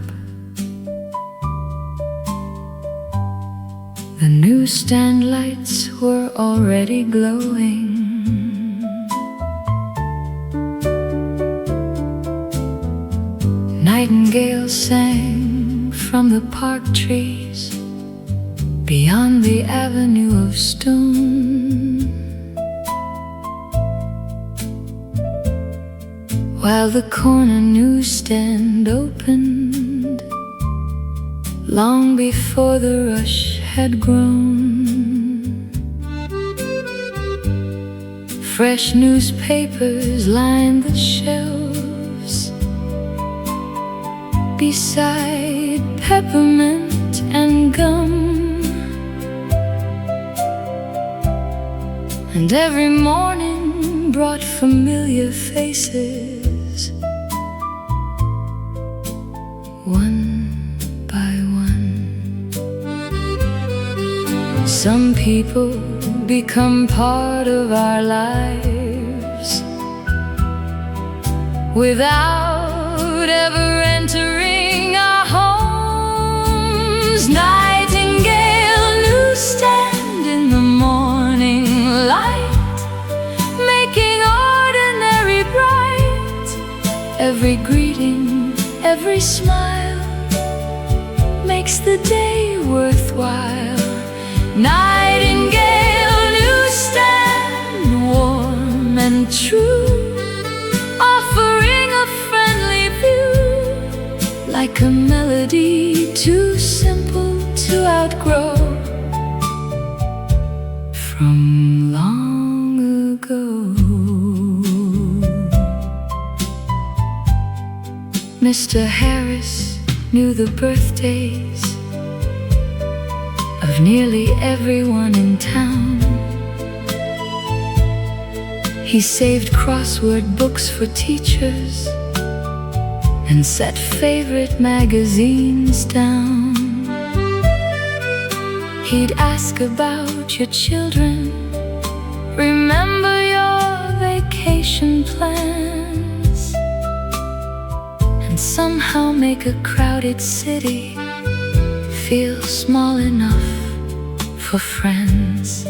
the newsstand lights were already glowing. Nightingales sang from the park trees beyond the avenue of stone. While the corner newsstand opened, long before the rush had grown. Fresh newspapers lined the shelves beside peppermint and gum. And every morning brought familiar faces, one by one. Some people become part of our lives without ever entering our homes. Nightingale newsstand in the morning light, making ordinary bright. Every greeting, every smile makes the day worthwhile. Nightingale newsstand, warm and true, offering a friendly view, like a melody too simple to outgrow. From Mr. Harris knew the birthdays of nearly everyone in town. He saved crossword books for teachers and set favorite magazines down. He'd ask about your children, remember your vacation plans, and somehow make a crowded city feel small enough for friends.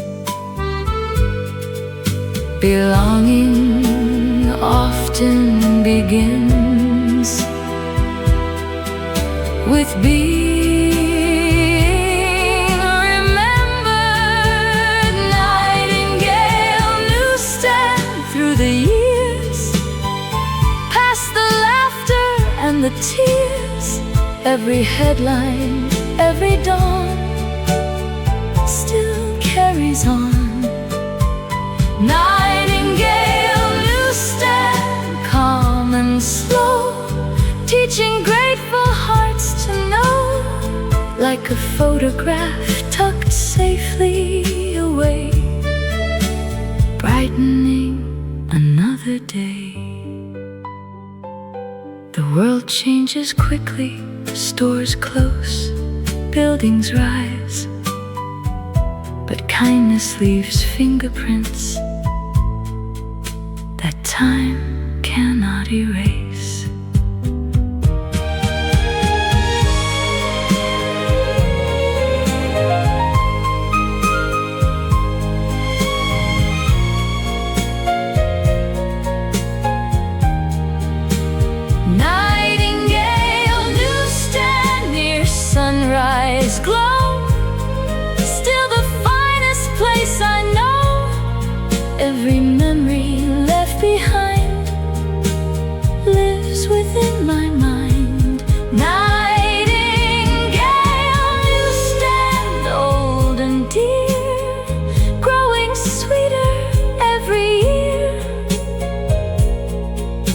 Belonging often begins with being remembered. Nightingale newsstand through the years, past the laughter and the tears. Every headline, every dawn still carries on. Nightingale newsstand, calm and slow, teaching grateful hearts to know, like a photograph tucked safely away, brightening another day. The world changes quickly, stores close, buildings rise, but kindness leaves fingerprints that time cannot erase. Nightingale newsstand near sunrise glow, still the finest place I know. Every memory left behind lives within my mind. Nightingale newsstand, old and dear, growing sweeter every year.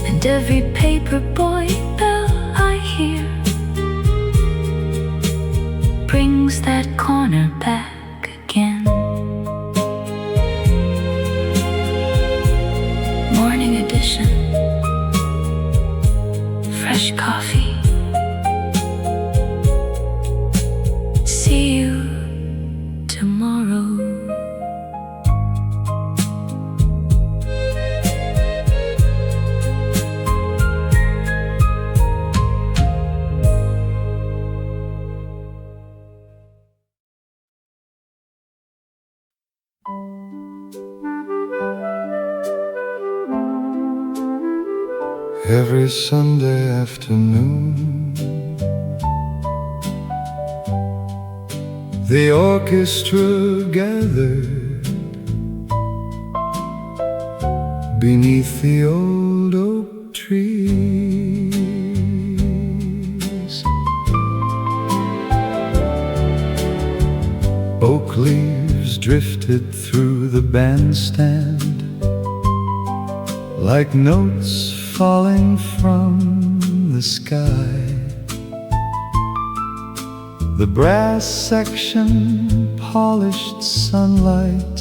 And every paper boy bell I hear brings that corner back again. Morning edition, fresh coffee. See you tomorrow. Every Sunday afternoon, the orchestra gathered beneath the old oak trees. Oak leaves drifted through the bandstand like notes falling from the sky. The brass section polished sunlight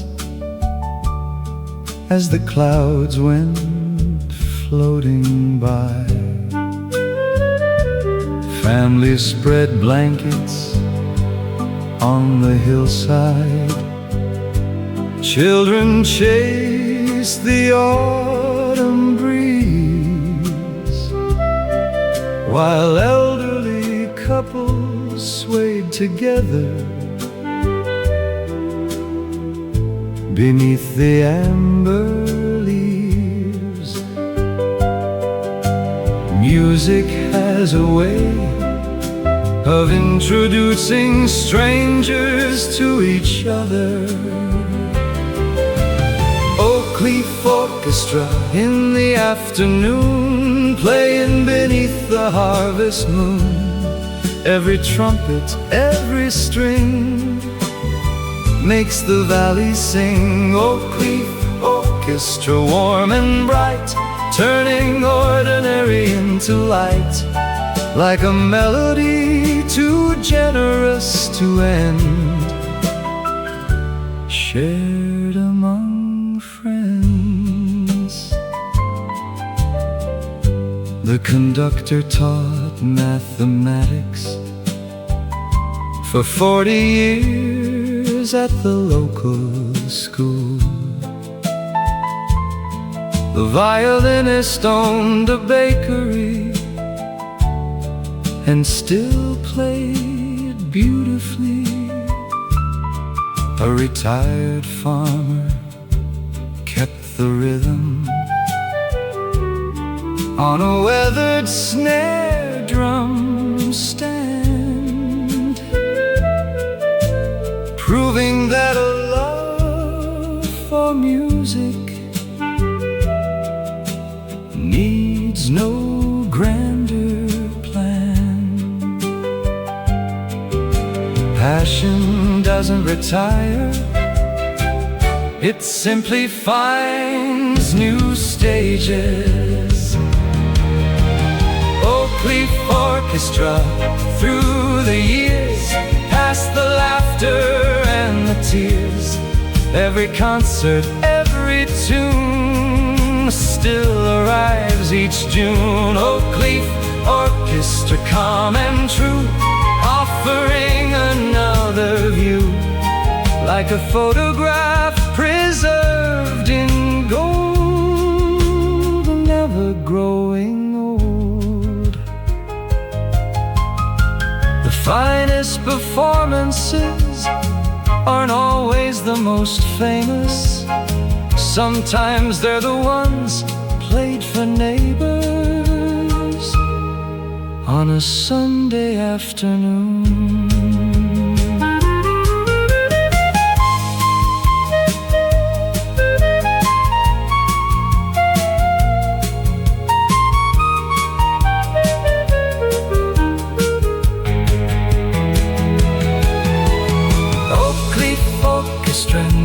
as the clouds went floating by. Families spread blankets on the hillside. Children chased the autumn breeze, while elderly couples swayed together beneath the amber leaves. Music has a way of introducing strangers to each other. Oak leaf orchestra in the afternoon, playing beneath the harvest moon. Every trumpet, every string makes the valley sing. Oak leaf orchestra, warm and bright, turning ordinary into light. like a melody too generous to end, shared among friends. The conductor taught mathematics for 40 years at the local school. The violinist owned a bakery and still played beautifully. A retired farmer kept the rhythm on a weathered snare drum stand, proving that a love for music needs no grander plan. Passion doesn't retire, it simply finds new stages. Oak Leaf Orchestra, through the years, past the laughter and the tears, every concert, every tune still arrives each June. Oak Leaf Orchestra, calm and true, offering another view, like a photograph preserved in gold, never growing old. The finest performances aren't always the most famous. Sometimes they're the ones played for neighbors on a Sunday afternoon.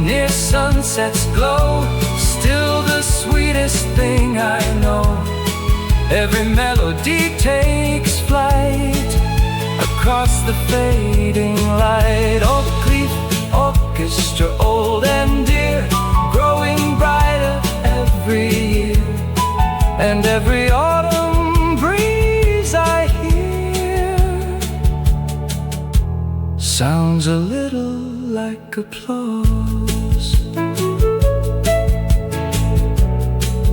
Near sunset's glow, still the sweetest thing I know. Every melody takes flight across the fading light. Oak Leaf Orchestra, old and dear, growing brighter every year. And every autumn breeze I hear sounds a little like applause.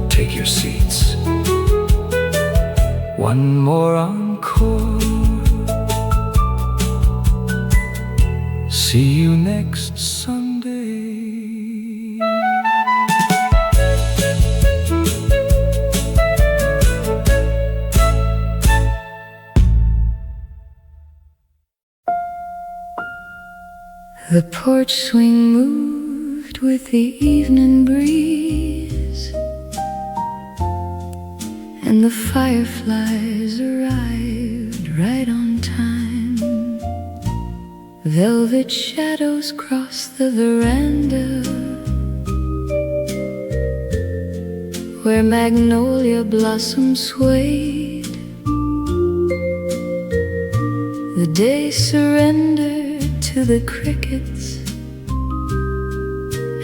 Take your seats, one more encore. See you next Sunday. The porch swing moved with the evening breeze, and the fireflies arrived right on time. Velvet shadows crossed the veranda, where magnolia blossoms swayed. The day surrendered to the crickets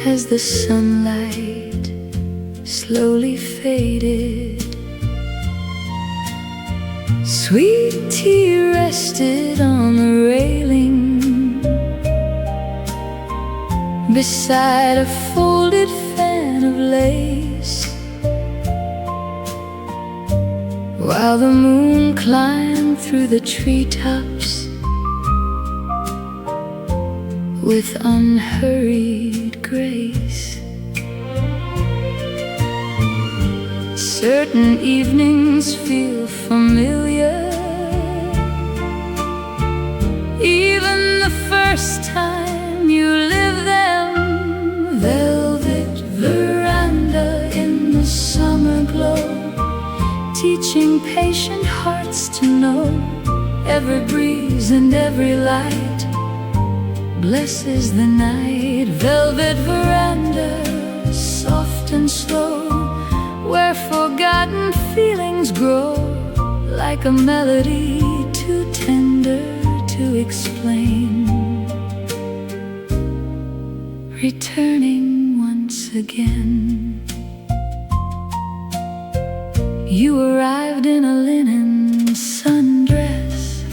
as the sunlight slowly faded. Sweet tea rested on the railing beside a folded fan of lace, while the moon climbed through the treetops with unhurried grace. Certain evenings feel familiar, even the first time you live them. Velvet veranda in the summer glow, teaching patient hearts to know every breeze and every light blesses the night. Velvet veranda, soft and slow, where forgotten feelings grow like a melody too tender to explain, returning once again. You arrived in a linen sundress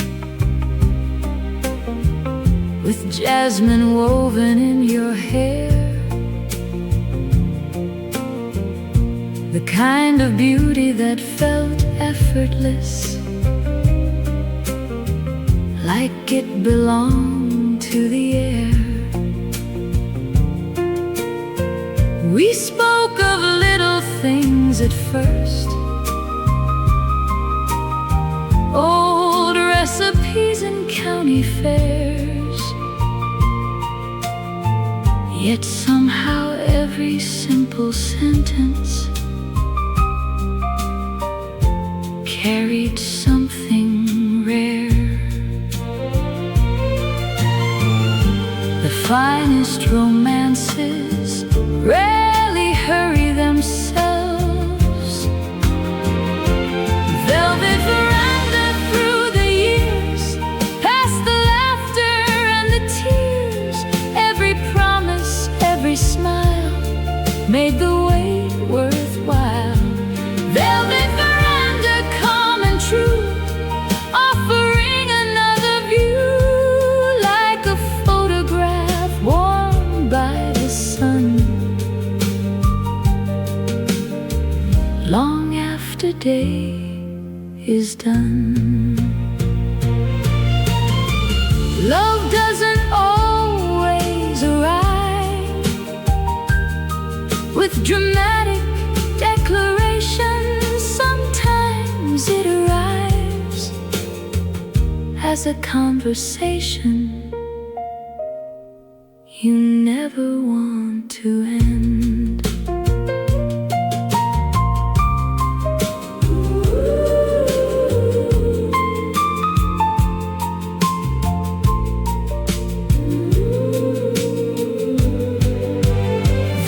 with jasmine woven in your hair, the kind of beauty that felt effortless, like it belonged to the air. We spoke of little things at first, old recipes and county fairs, yet somehow every simple sentence carried something rare. The finest romances rarely hurry themselves. Velvet veranda through the years, past the laughter and the tears, every promise, every smile made the wait worthwhile. Velvet veranda, calm and true, offering another view, like a photograph warmed by the sun, long after day is done. Love doesn't always arrive with dramatic declarations. Sometimes it arrives as a conversation you never want to end.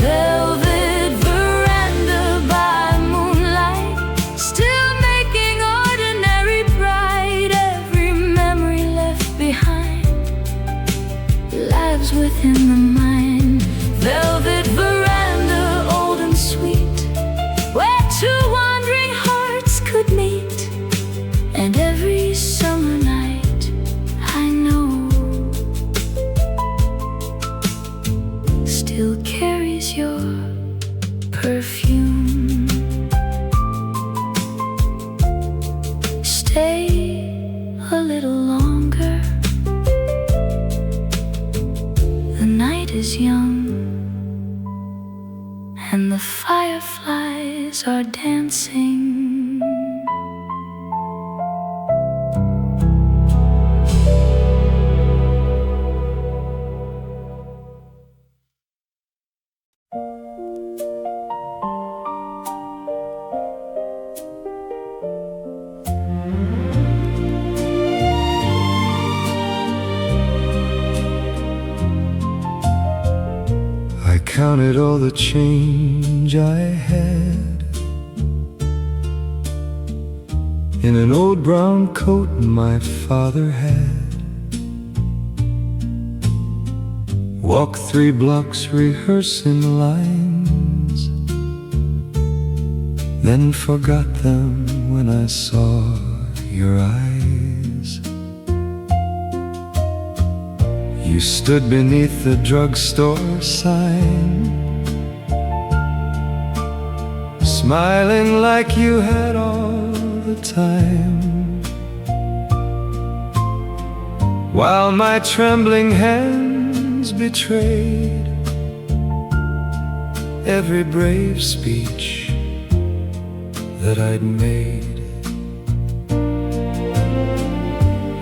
Velvet veranda by moonlight, still making ordinary bright. Every memory left behind lives within the mind. Velvet veranda, old and sweet, where two wandering hearts could meet. And every summer night, I know, still carries your perfume. Stay a little longer, the night is young, and the fireflies are dancing. I counted all the change I had in an old brown coat my father had. Walked 3 blocks rehearsing lines, then forgot them when I saw your eyes. You stood beneath the drugstore sign, smiling like you had all the time, while my trembling hands betrayed every brave speech that I'd made.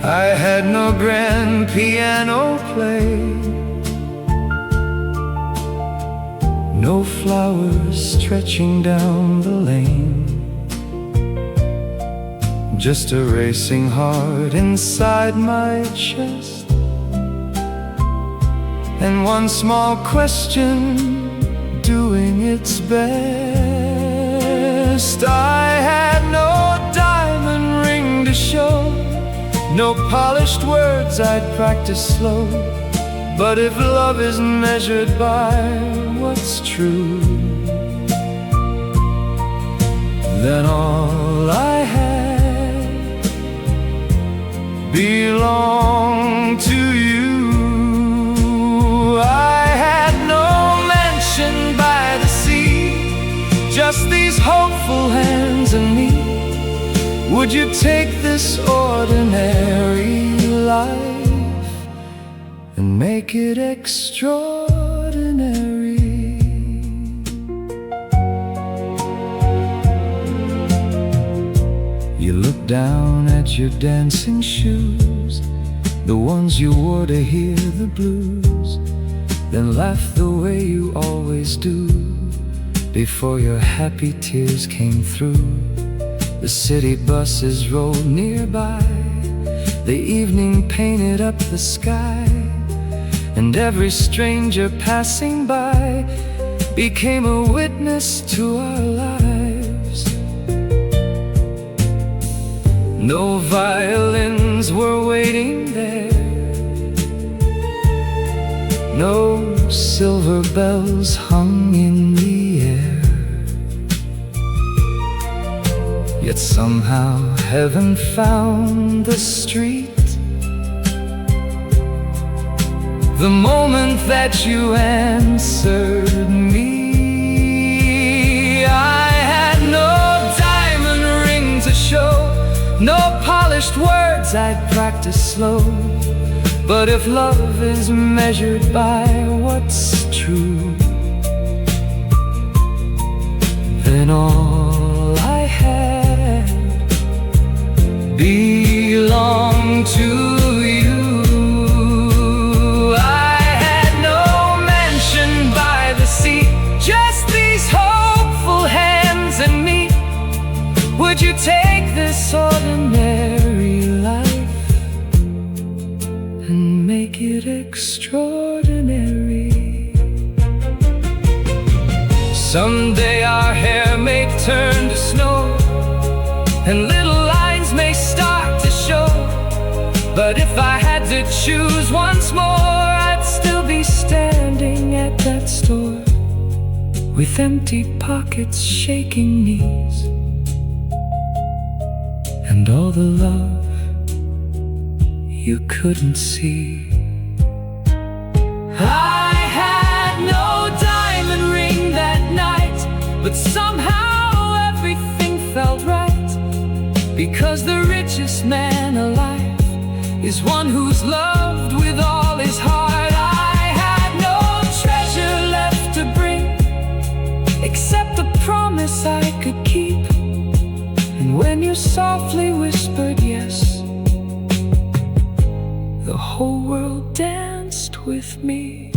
I had no grand piano play, no flowers stretching down the lane, just a racing heart inside my chest, and one small question doing its best. I had no diamond ring No polished words I'd practice slow. But if love is measured by what's true, then all I had belonged to you. I had no mansion by the sea, just these hopeful hands and me. Would you take this ordinary life and make it extraordinary? You look down at your dancing shoes, the ones you wore to hear the blues, then laugh the way you always do before your happy tears came through. The city buses rolled nearby, the evening painted up the sky, and every stranger passing by became a witness to our lives. No violins were waiting there, no silver bells hung in the air. Yet somehow heaven found the street the moment that you answered me. I had no diamond ring to show, no polished words I'd practice slow. But if love is measured by what's true, then all I had belonged to you. I had no mansion by the sea, just these hopeful hands and me. Would you take this ordinary life and make it extraordinary? Someday our hair may turn to snow, and little lines may start to show. But if I had to choose once more, I'd still be standing at that store with empty pockets, shaking knees, and all the love you couldn't see. I had no diamond ring that night, but somehow everything felt right. Because the richest man alive is one who's loved with all his heart. I had no treasure left to bring except the promise I could keep. And when you softly whispered yes, the whole world danced with me.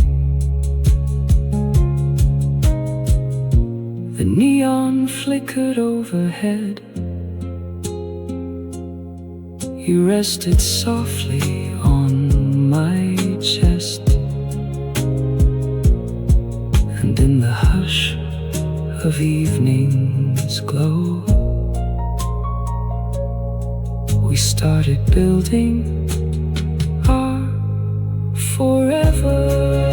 The neon flickered overhead. You rested softly on my chest, and in the hush of evening's glow, we started building our forever.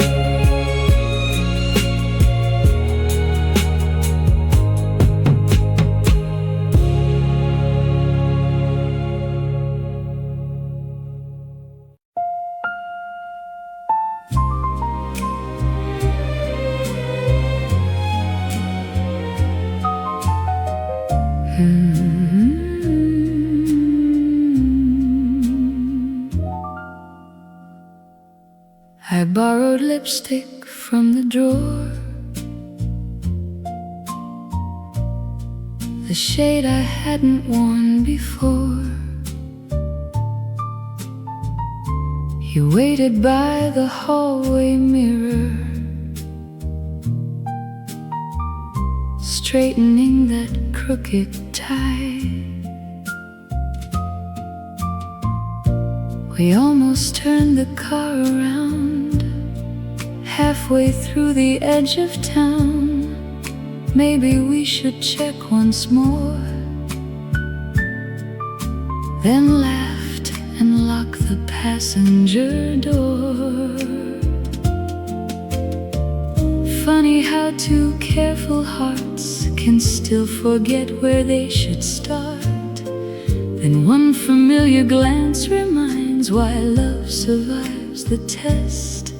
I borrowed lipstick from the drawer, the shade I hadn't worn before. You waited by the hallway mirror, straightening that crooked tie. We almost turned the car around, halfway through the edge of town. Maybe we should check once more. Then laughed and lock the passenger door. Funny how two careful hearts can still forget where they should start. Then one familiar glance reminds why love survives the test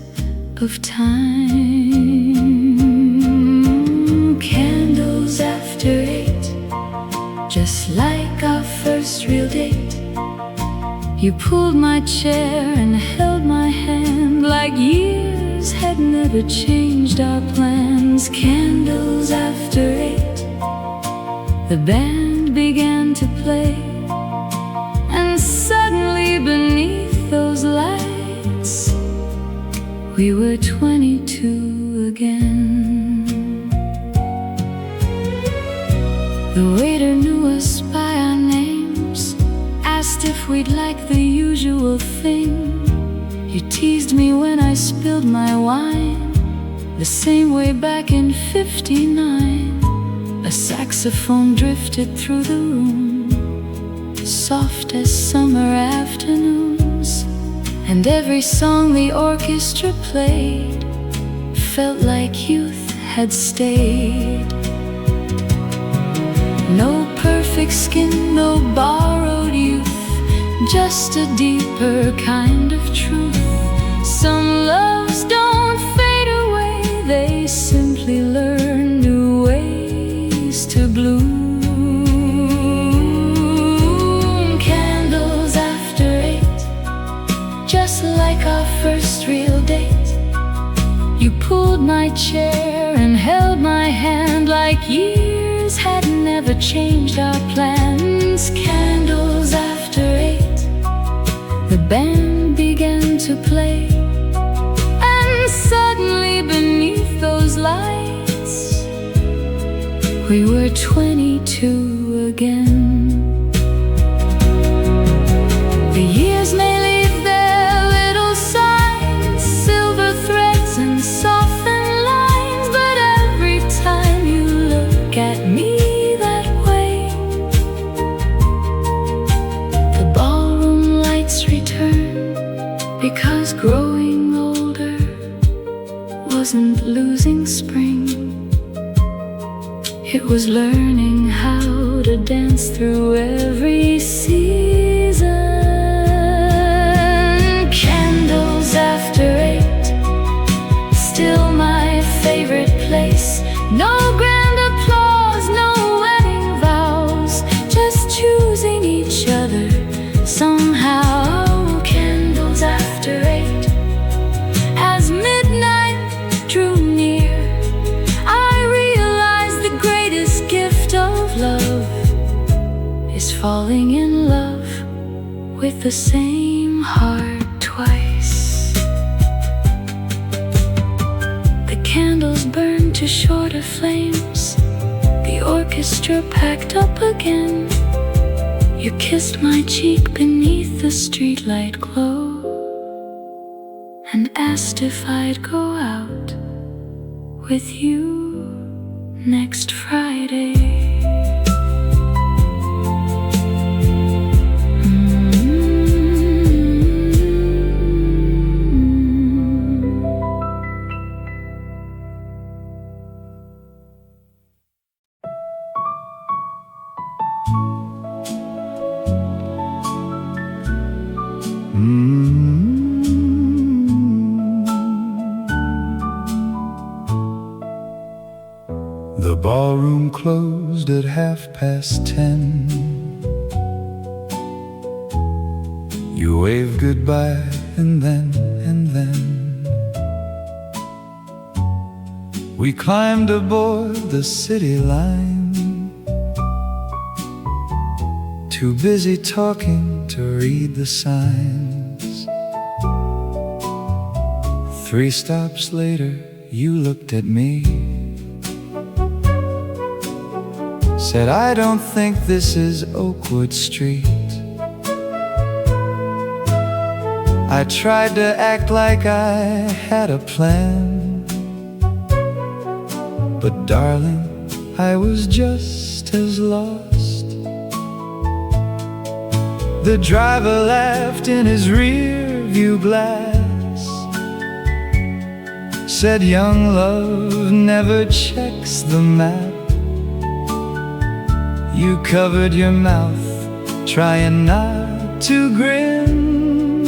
of time. Candles after 8, just like our first real date. You pulled my chair and held my hand like years had never changed our plans. Candles after 8, the band began to play, and suddenly beneath those lights we were 22 again. The waiter knew us by our names, asked if we'd like the usual thing. You teased me when I spilled my wine, the same way back in '59. A saxophone drifted through the room, soft as summer afternoons, and every song the orchestra played felt like youth had stayed. No perfect skin, no borrowed youth, just a deeper kind of truth. Some loves don't fade away, they simply learn new ways to bloom. Candles after 8, just like our first real date. You pulled my chair and held my hand like years had never changed our plans. Candles after 8, the band began to play, and suddenly beneath those lights we were 22 again. The years may leave their little signs, silver threads and softened lines, but every time you look at me that way, the ballroom lights return, because growing older wasn't losing spring. It was learning how to dance through every season. Candles after 8, still my favorite place. No grand applause, no wedding vows, just choosing each other somehow. Candles after 8, as midnight drew near, I realized the greatest gift of love is falling in love with the same heart twice. The candles burned to shorter flames, the orchestra packed up again. You kissed my cheek beneath the streetlight glow, and asked if I'd go out with you next Friday. The ballroom closed at 10:30. You waved goodbye and then we climbed aboard the city line, too busy talking to read the signs. 3 stops later, you looked at me, said, I don't think this is Oakwood Street. I tried to act like I had a plan, but darling, I was just as lost. The driver laughed in his rear view glass, said young love never checks the map. You covered your mouth, trying not to grin,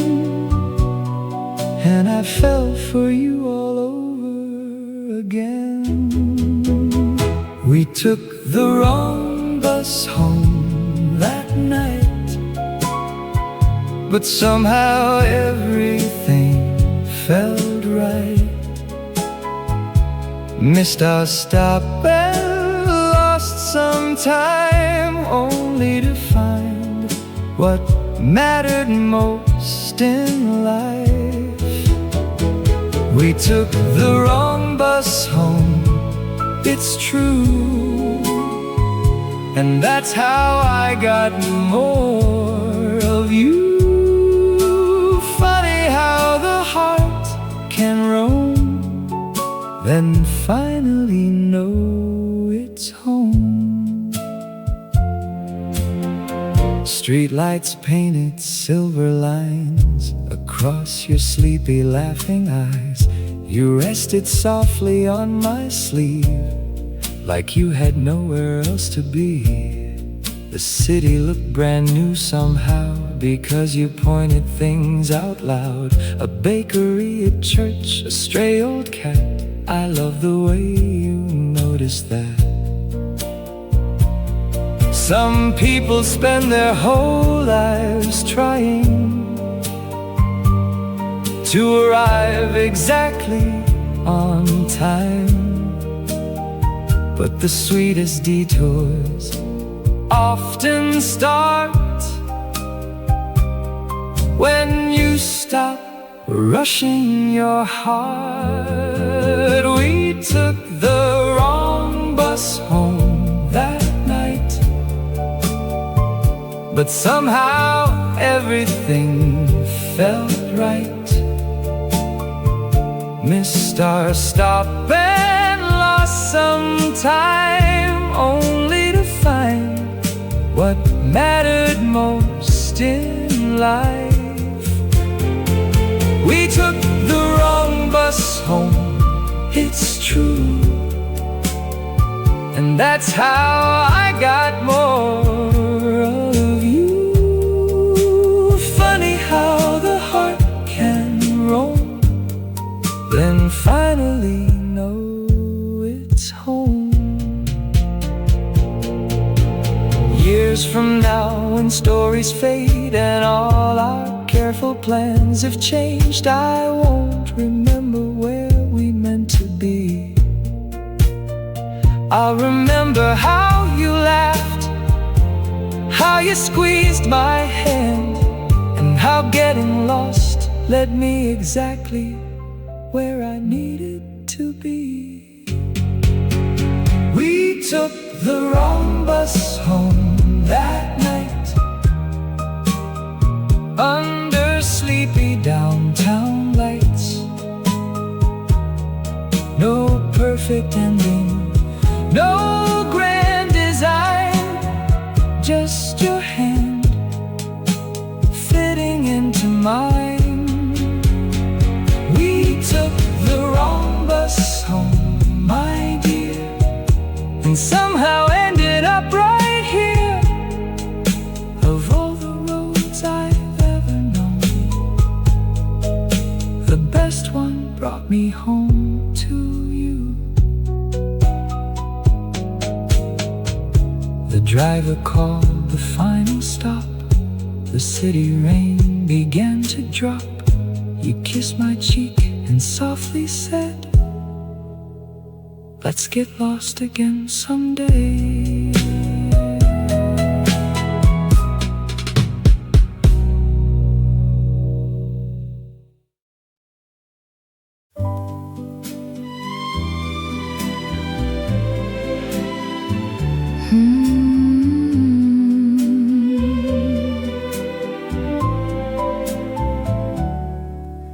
and I fell for you all over again. We took the wrong bus home that night, but somehow everything felt right. Missed our stop and lost some time, only to find what mattered most in life. We took the wrong bus home, it's true, and that's how I got more of you. Funny how the heart can roam, then finally know it's home. Streetlights painted silver lines across your sleepy laughing eyes. You rested softly on my sleeve, like you had nowhere else to be. The city looked brand new somehow, because you pointed things out loud. A bakery, a church, a stray old cat. I love the way you noticed that. Some people spend their whole lives trying to arrive exactly on time, but the sweetest detours often start when you stop rushing your heart. We took the wrong bus home that night, but somehow everything felt right. Missed our stop and lost some time, only to find what mattered most in life. We took the wrong bus home, it's true, and that's how I got more of you. Funny how the heart can roam, then finally know it's home. Years from now, when stories fade and all our careful plans have changed, I won't remember where we meant to be. I'll remember how you laughed, how you squeezed my hand, and how getting lost led me exactly where I needed to be. We took the wrong bus home that night, under sleepy downtown lights. No perfect ending, no grand design, just your hand fitting into mine. We took the wrong bus home, my dear, and somehow ended up right here. Of all the roads I've ever known, the best one brought me home to you. The driver called the final stop. The city rain began to drop. You kissed my cheek and softly said, let's get lost again someday.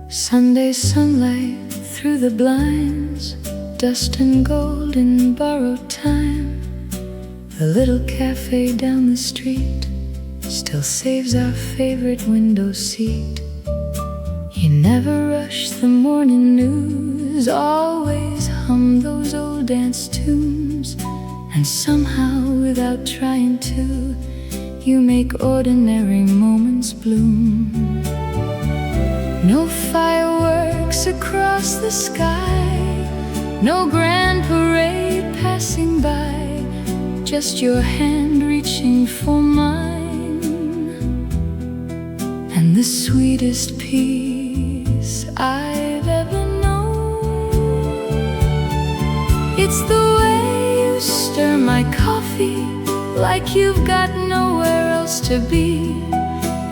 Sunday sunlight through the blinds, dust and gold in borrowed time. The little cafe down the street still saves our favorite window seat. You never rush the morning news, always hum those old dance tunes, and somehow, without trying to, you make ordinary moments bloom. No fireworks across the sky, no grand parade passing by, just your hand reaching for mine, and the sweetest peace I've ever known. It's the way you stir my coffee like you've got nowhere else to be,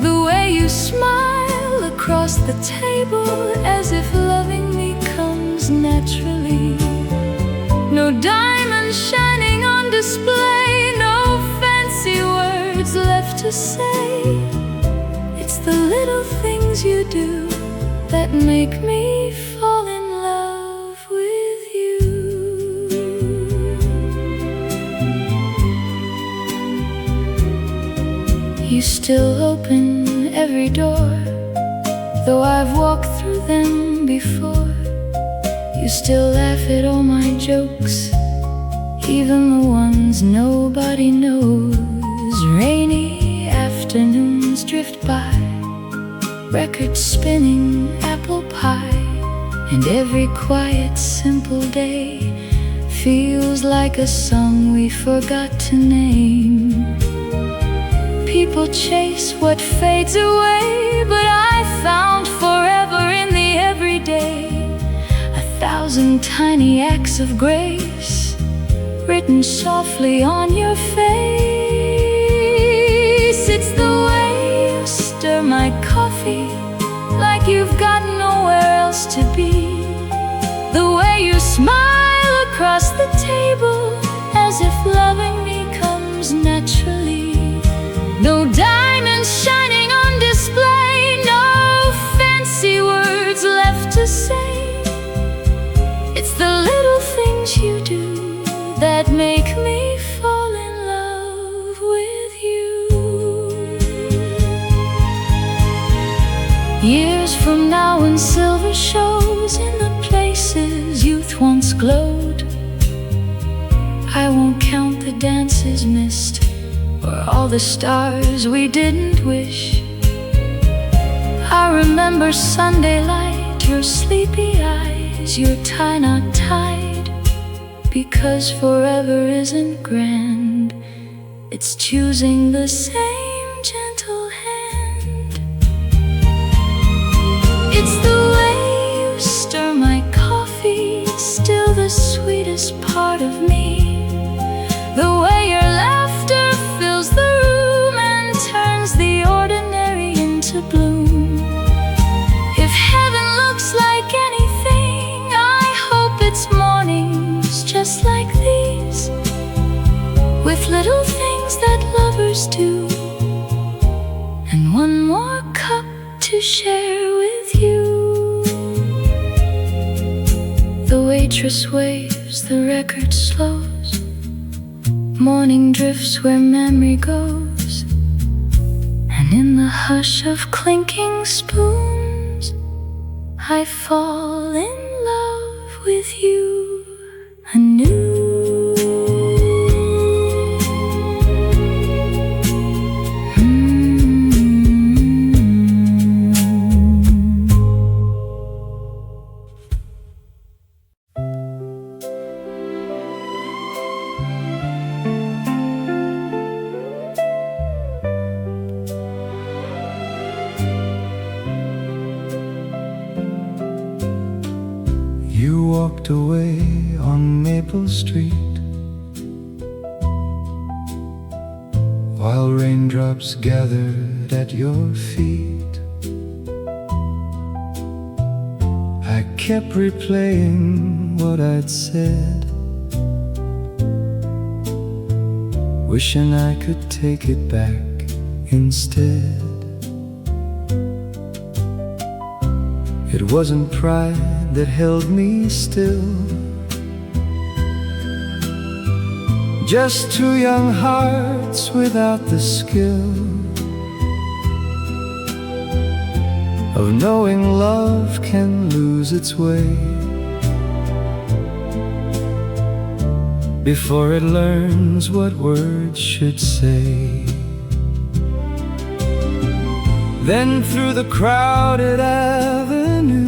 the way you smile across the table as if loving me comes naturally. No diamonds shining on display, no fancy words left to say. It's the little things you do that make me fall in love with you. You still open every door, though I've walked through them before. You still laugh at all my jokes, even the ones nobody knows. Rainy afternoons drift by, records spinning, apple pie, and every quiet, simple day feels like a song we forgot to name. People chase what fades away, but I found forever in the everyday. 1,000 tiny acts of grace written softly on your face. It's the way you stir my coffee like you've got nowhere else to be, the way you smile across the table as if loving me comes naturally. No diamonds shining on display, no fancy words left to say. It's the little things you do that make me fall in love with you. Years from now when silver shows in the places youth once glowed, I won't count the dances missed or all the stars we didn't wish. I remember Sunday light, your sleepy eyes, your tie not tied, because forever isn't grand, it's choosing the same gentle hand. It's the way you stir my coffee, still the sweetest part of me, the way your laughter fills the room and turns the ordinary into bloom. If heaven looks like anything, I hope it's mornings just like these, with little things that lovers do, and one more cup to share with you. The waitress waves, the record slows, morning drifts where memory goes, and in the hush of clinking spoons, I fall in love with you anew. You walked away on Maple Street while raindrops gathered at your feet. I kept replaying what I'd said, wishing I could take it back instead. It wasn't pride that held me still, just two young hearts without the skill of knowing love can lose its way before it learns what words should say. Then through the crowded avenue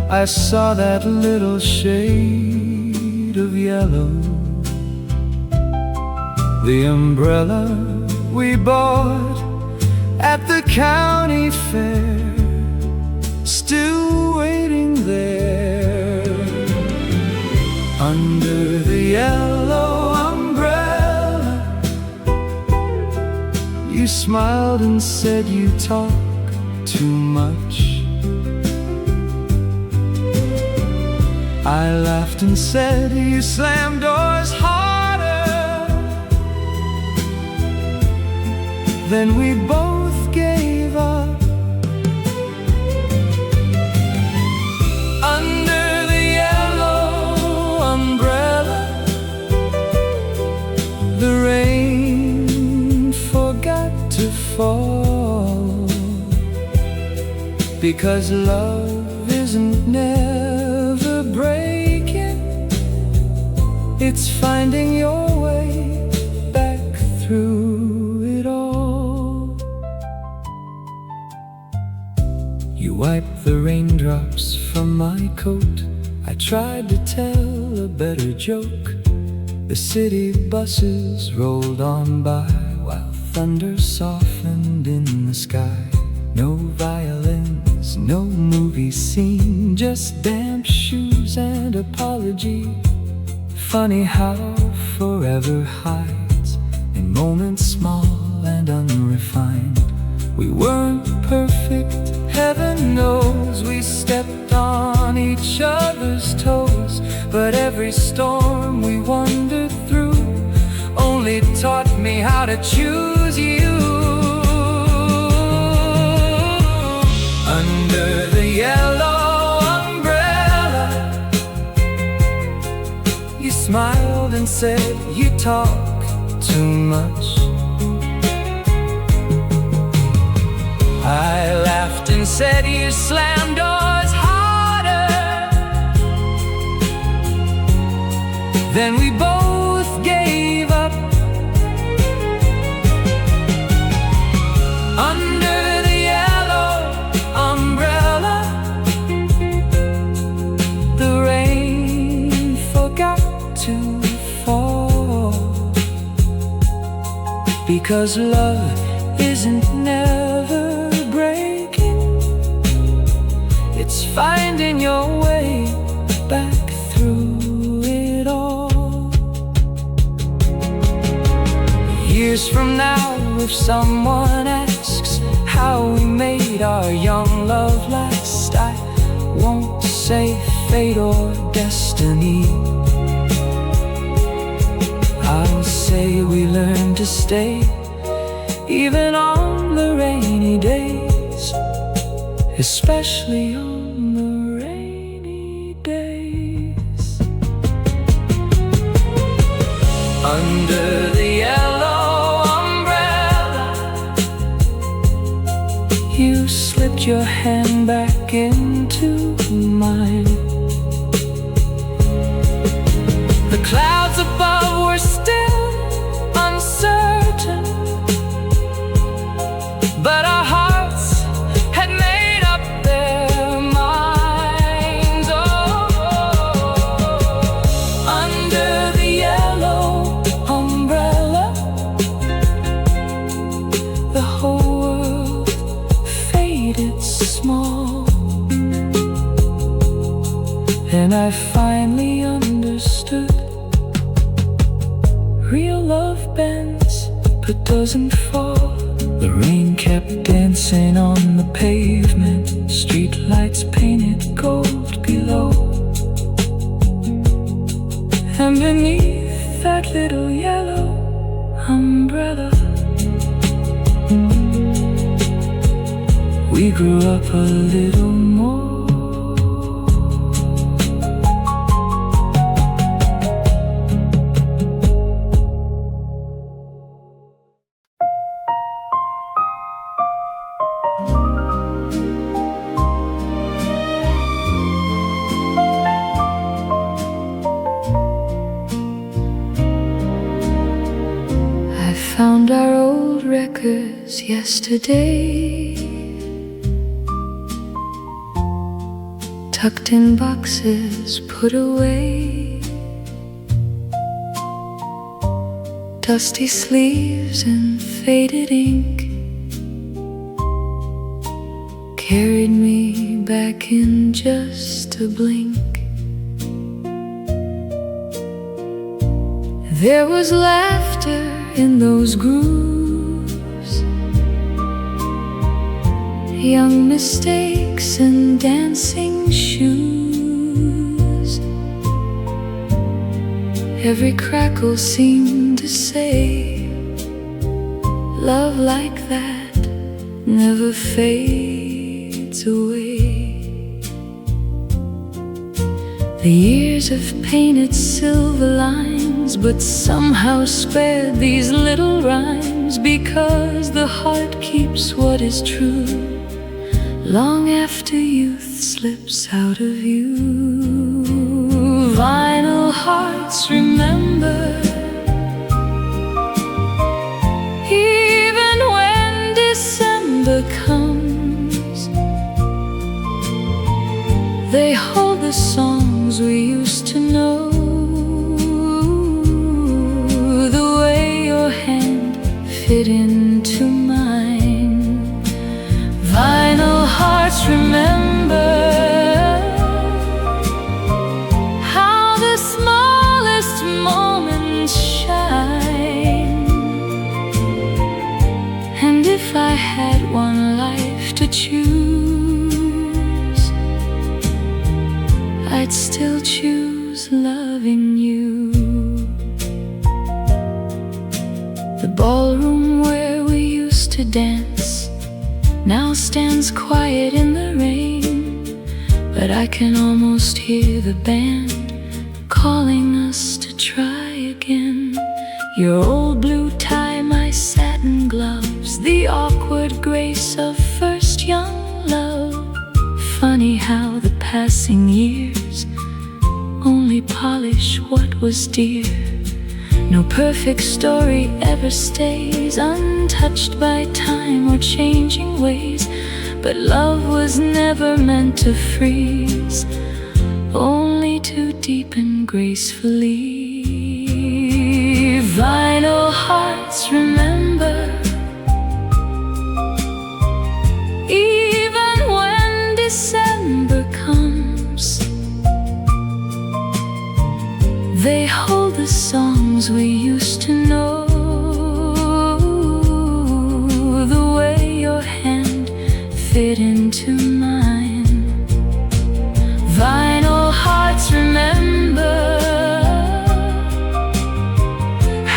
I saw that little shade of yellow, the umbrella we bought at the county fair, still waiting there. Under the yellow umbrella, you smiled and said you talk too much. I laughed and said you slam doors harder. Then we both gave up. Under the yellow umbrella, the rain forgot to fall, because love isn't never breaking, it's finding your way back through it all. You wiped the raindrops from my coat. I tried to tell a better joke. The city buses rolled on by while thunder softened in the sky. No violins, no movie scene, just damp shoes and apology. Funny how forever hides in moments small and unrefined. We weren't perfect, heaven knows. We stepped on each other's toes, but every storm we wandered through only taught me how to choose you. Under the yellow umbrella, you smiled and said you talk too much. I laughed and said you slam doors harder. Then we both gave up. Under the yellow umbrella, the rain forgot to fall, because love isn't never breaking, it's finding your way back through it all. Years from now, if someone asks how we made our young love last, I won't say fate or destiny. I'll say we learned to stay, even on the rainy days, especially on the rainy days. Under the yellow umbrella, you slipped your hand back into mine. The clouds above were still uncertain, but our hearts had made up their minds. Oh, under the yellow umbrella, the whole world faded small. Then I finally understood, real love bends but doesn't fall. The rain kept dancing on the pavement, street lights painted gold below. And beneath that little yellow umbrella, we grew up a little more. found our old records yesterday, tucked in boxes put away, dusty sleeves and faded ink carried me back in just a blink. There was laughter in those grooves, young mistakes and dancing shoes. Every crackle seemed to say, love like that never fades away. The years have painted silver lines, but somehow spared these little rhymes, because the heart keeps what is true long after youth slips out of view. Vinyl hearts remember, even when December comes. They hold the songs we used to know, the way your hand fit into mine. Vinyl hearts remember how the smallest moments shine. And if I had one life to choose, I'd still choose loving you. The ballroom where we used to dance now stands quiet in the rain, but I can almost hear the band calling us to try again. Your old blue tie, my satin gloves, the awkward grace of first young love. Funny how the passing years only polish what was dear. No perfect story ever stays untouched by time or changing ways, but love was never meant to freeze, only to deepen gracefully. Vinyl hearts remember, even when December comes. They hold the songs we used to know, the way your hand fit into mine. Vinyl hearts remember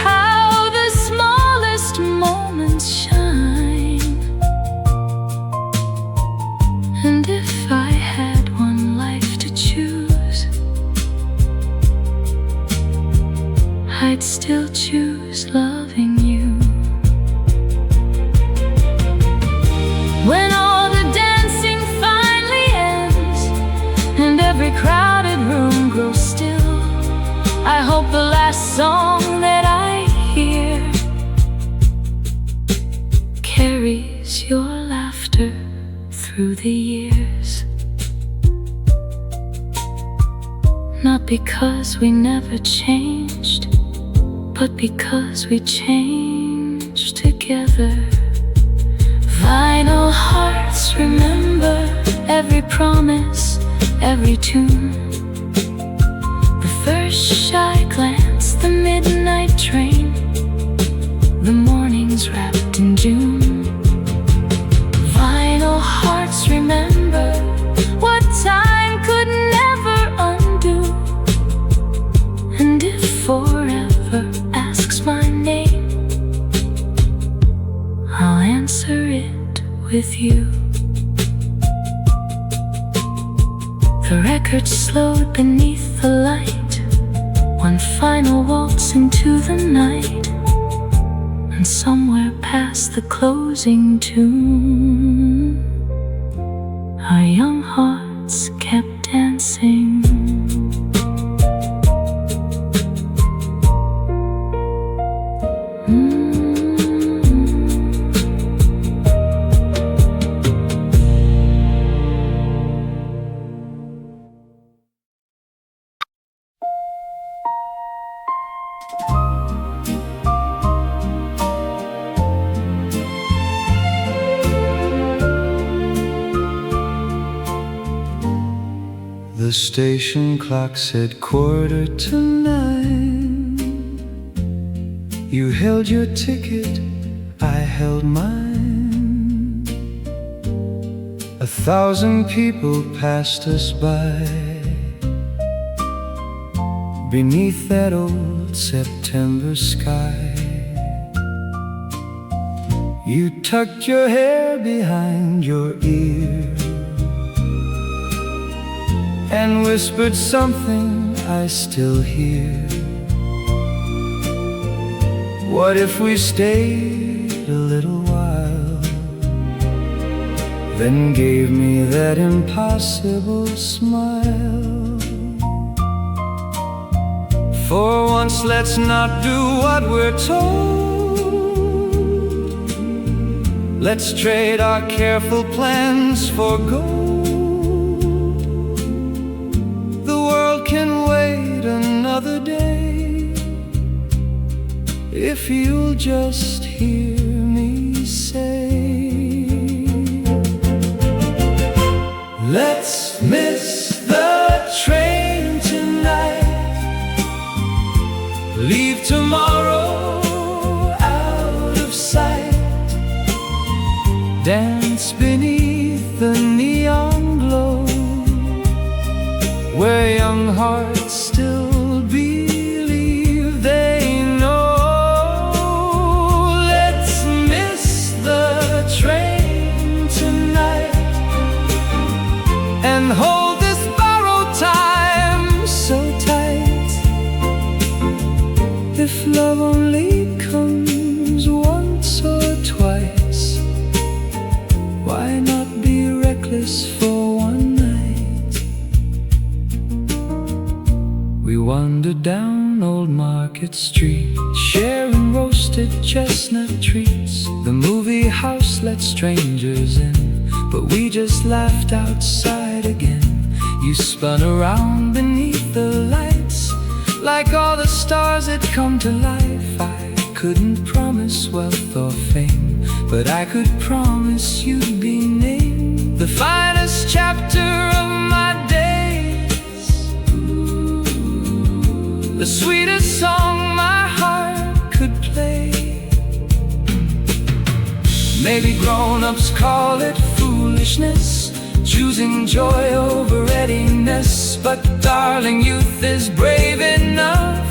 how the smallest moments shine. And if I had one life to choose, I'd still choose loving you. When all the dancing finally ends and every crowded room grows still, I hope the last song that I hear carries your laughter through the years. Not because we never changed, but because we changed together. Vinyl hearts remember every promise, every tune, the first shy glance, the midnight train, the mornings wrapped in June. Vinyl hearts remember what time could never undo. And if forever asks my name, I'll answer it with you. The record slowed beneath the light, one final waltz into the night, and somewhere past the closing tune, our young hearts kept dancing. The station clock said 9:15. You held your ticket, I held mine. 1,000 people passed us by beneath that old September sky. You tucked your hair behind your ear and whispered something I still hear. What if we stayed a little while? Then gave me that impossible smile. For once, let's not do what we're told. Let's trade our careful plans for gold. The world can wait another day if you'll just hear me say, let's miss the train tonight. Leave tomorrow out of sight. Dance beneath the neon glow where young hearts still believe they know. Let's miss the train tonight and hold this borrowed time so tight. If love only comes once or twice, why not be reckless for one night? We wandered down Old Market Street, sharing roasted chestnut treats. The movie house let strangers in, but we just laughed outside again. You spun around beneath the lights like all the stars had come to life. I couldn't promise wealth or fame, but I could promise you'd be named the finest chapter of my days, the sweetest song my heart could play. Maybe grown-ups call it foolishness, choosing joy over readiness, but darling, youth is brave enough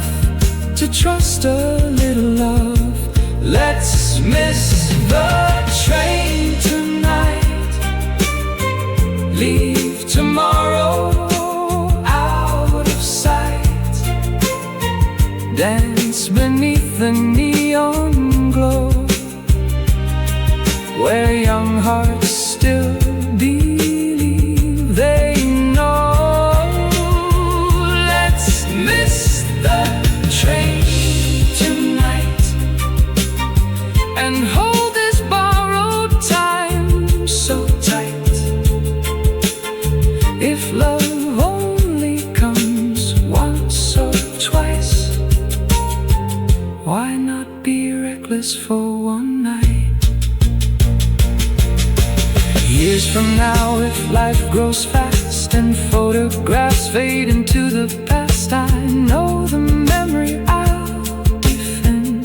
to trust a little love. Let's miss the train tonight. Leave tomorrow out of sight. Dance beneath the neon glow where young hearts still believe they know. Let's miss the train tonight and hold this borrowed time so tight. If love only comes once or twice, why not be reckless for one night? Years from now, if life grows fast and photographs fade into the past, I know the memory I'll defend.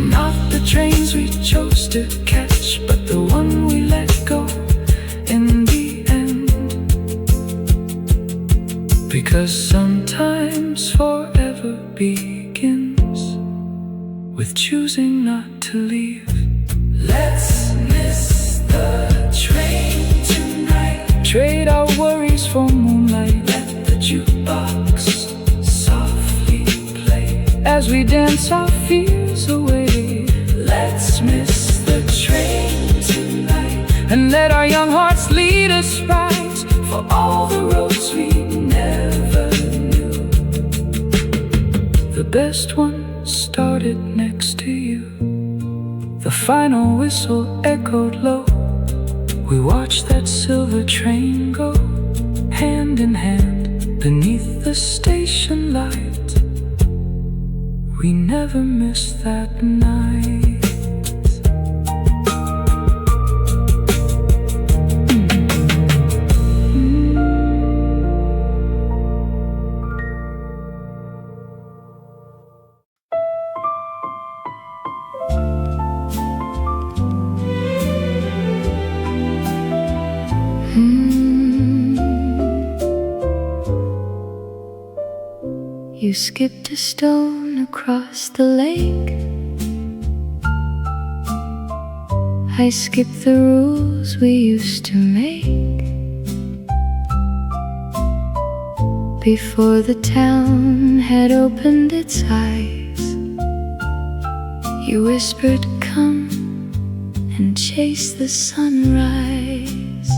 Not the trains we chose to catch, but the one we let go in the end. Because sometimes forever begins with choosing not to leave. Let's miss the train tonight. Trade our worries for moonlight. Let the jukebox softly play as we dance our fears away. Let's miss the train tonight and let our young hearts lead us right for all the roads we never knew. The best one started next to you. The final whistle echoed low. We watched that silver train go hand in hand beneath the station light. We never missed that night. You skipped a stone across the lake. I skipped the rules we used to make. Before the town had opened its eyes, you whispered, "Come and chase the sunrise."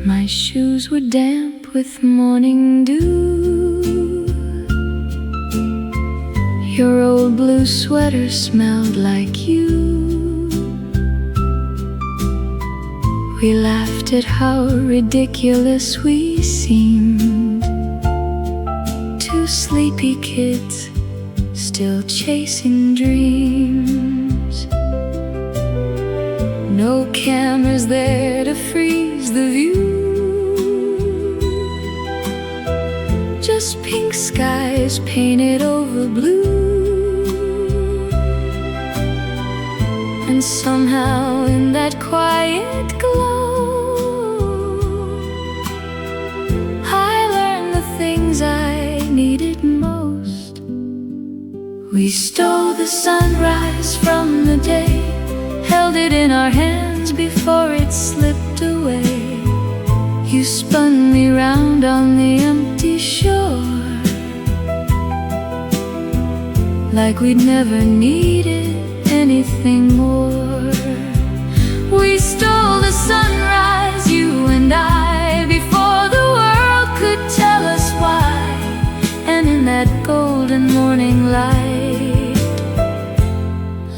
My shoes were damp with morning dew. Your old blue sweater smelled like you. We laughed at how ridiculous we seemed, two sleepy kids still chasing dreams. No cameras there to freeze the view, just pink skies painted over blue. And somehow in that quiet glow, I learned the things I needed most. We stole the sunrise from the day, held it in our hands before it slipped away. You spun me round on the empty shore, like we'd never needed anything more. We stole the sunrise, you and I, before the world could tell us why. And in that golden morning light,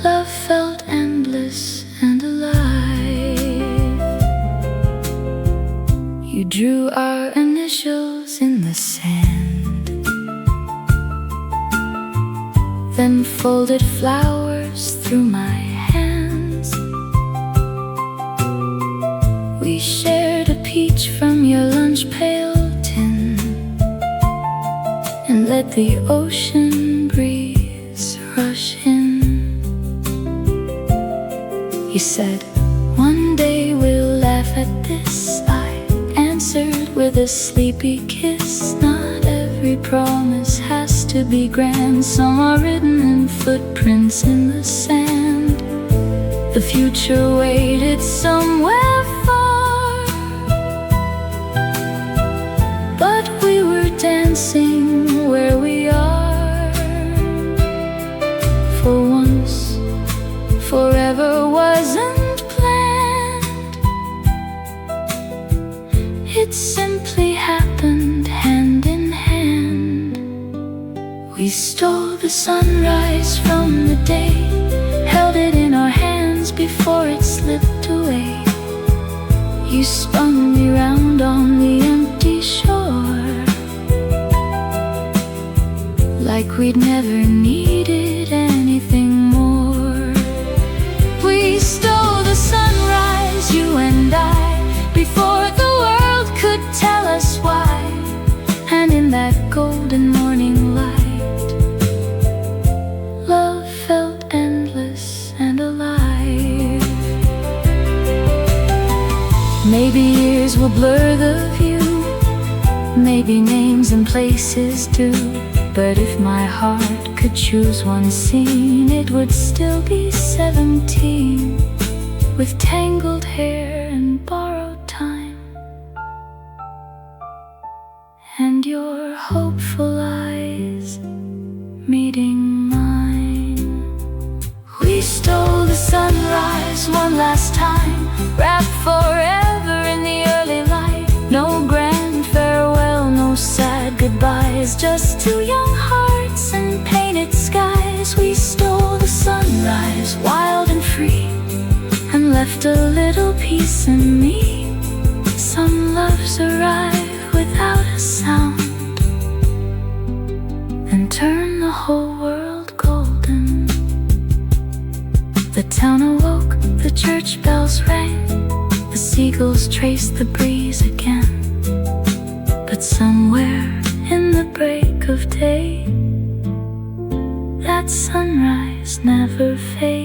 love felt endless and alive. You drew our initials in the sand, then folded flowers through my hands. We shared a peach from your lunch pail tin, and let the ocean breeze rush in. You said, "One day we'll laugh at this," I answered with a sleepy kiss. Not every promise has to be grand. Some are written in footprints in the sand. The future waited somewhere far, but we were dancing where we are. For once, forever wasn't planned. It simply happened hand in hand. We stole the sunrise from the day, held it in our hands before it slipped away. You spun me round on the empty shore, like we'd never needed anything more. We stole the sunrise, you and I, before the world could tell us why. And in that golden morning light, love felt endless and alive. Maybe years will blur the view, maybe names and places do, but if my heart could choose one scene, it would still be 17, with tangled hair and borrowed time, and your hopeful eyes meeting mine. We stole the sunrise one last time, wrapped forever in the early light. No grand farewell, no sad goodbyes, just two young hearts and painted skies. We stole the sunrise, wild and free, and left a little piece in me. Some loves arrive without a sound and turn the whole world golden. The town awoke, the church bells rang, the seagulls traced the breeze again. But somewhere in the break of day, that sunrise never fades.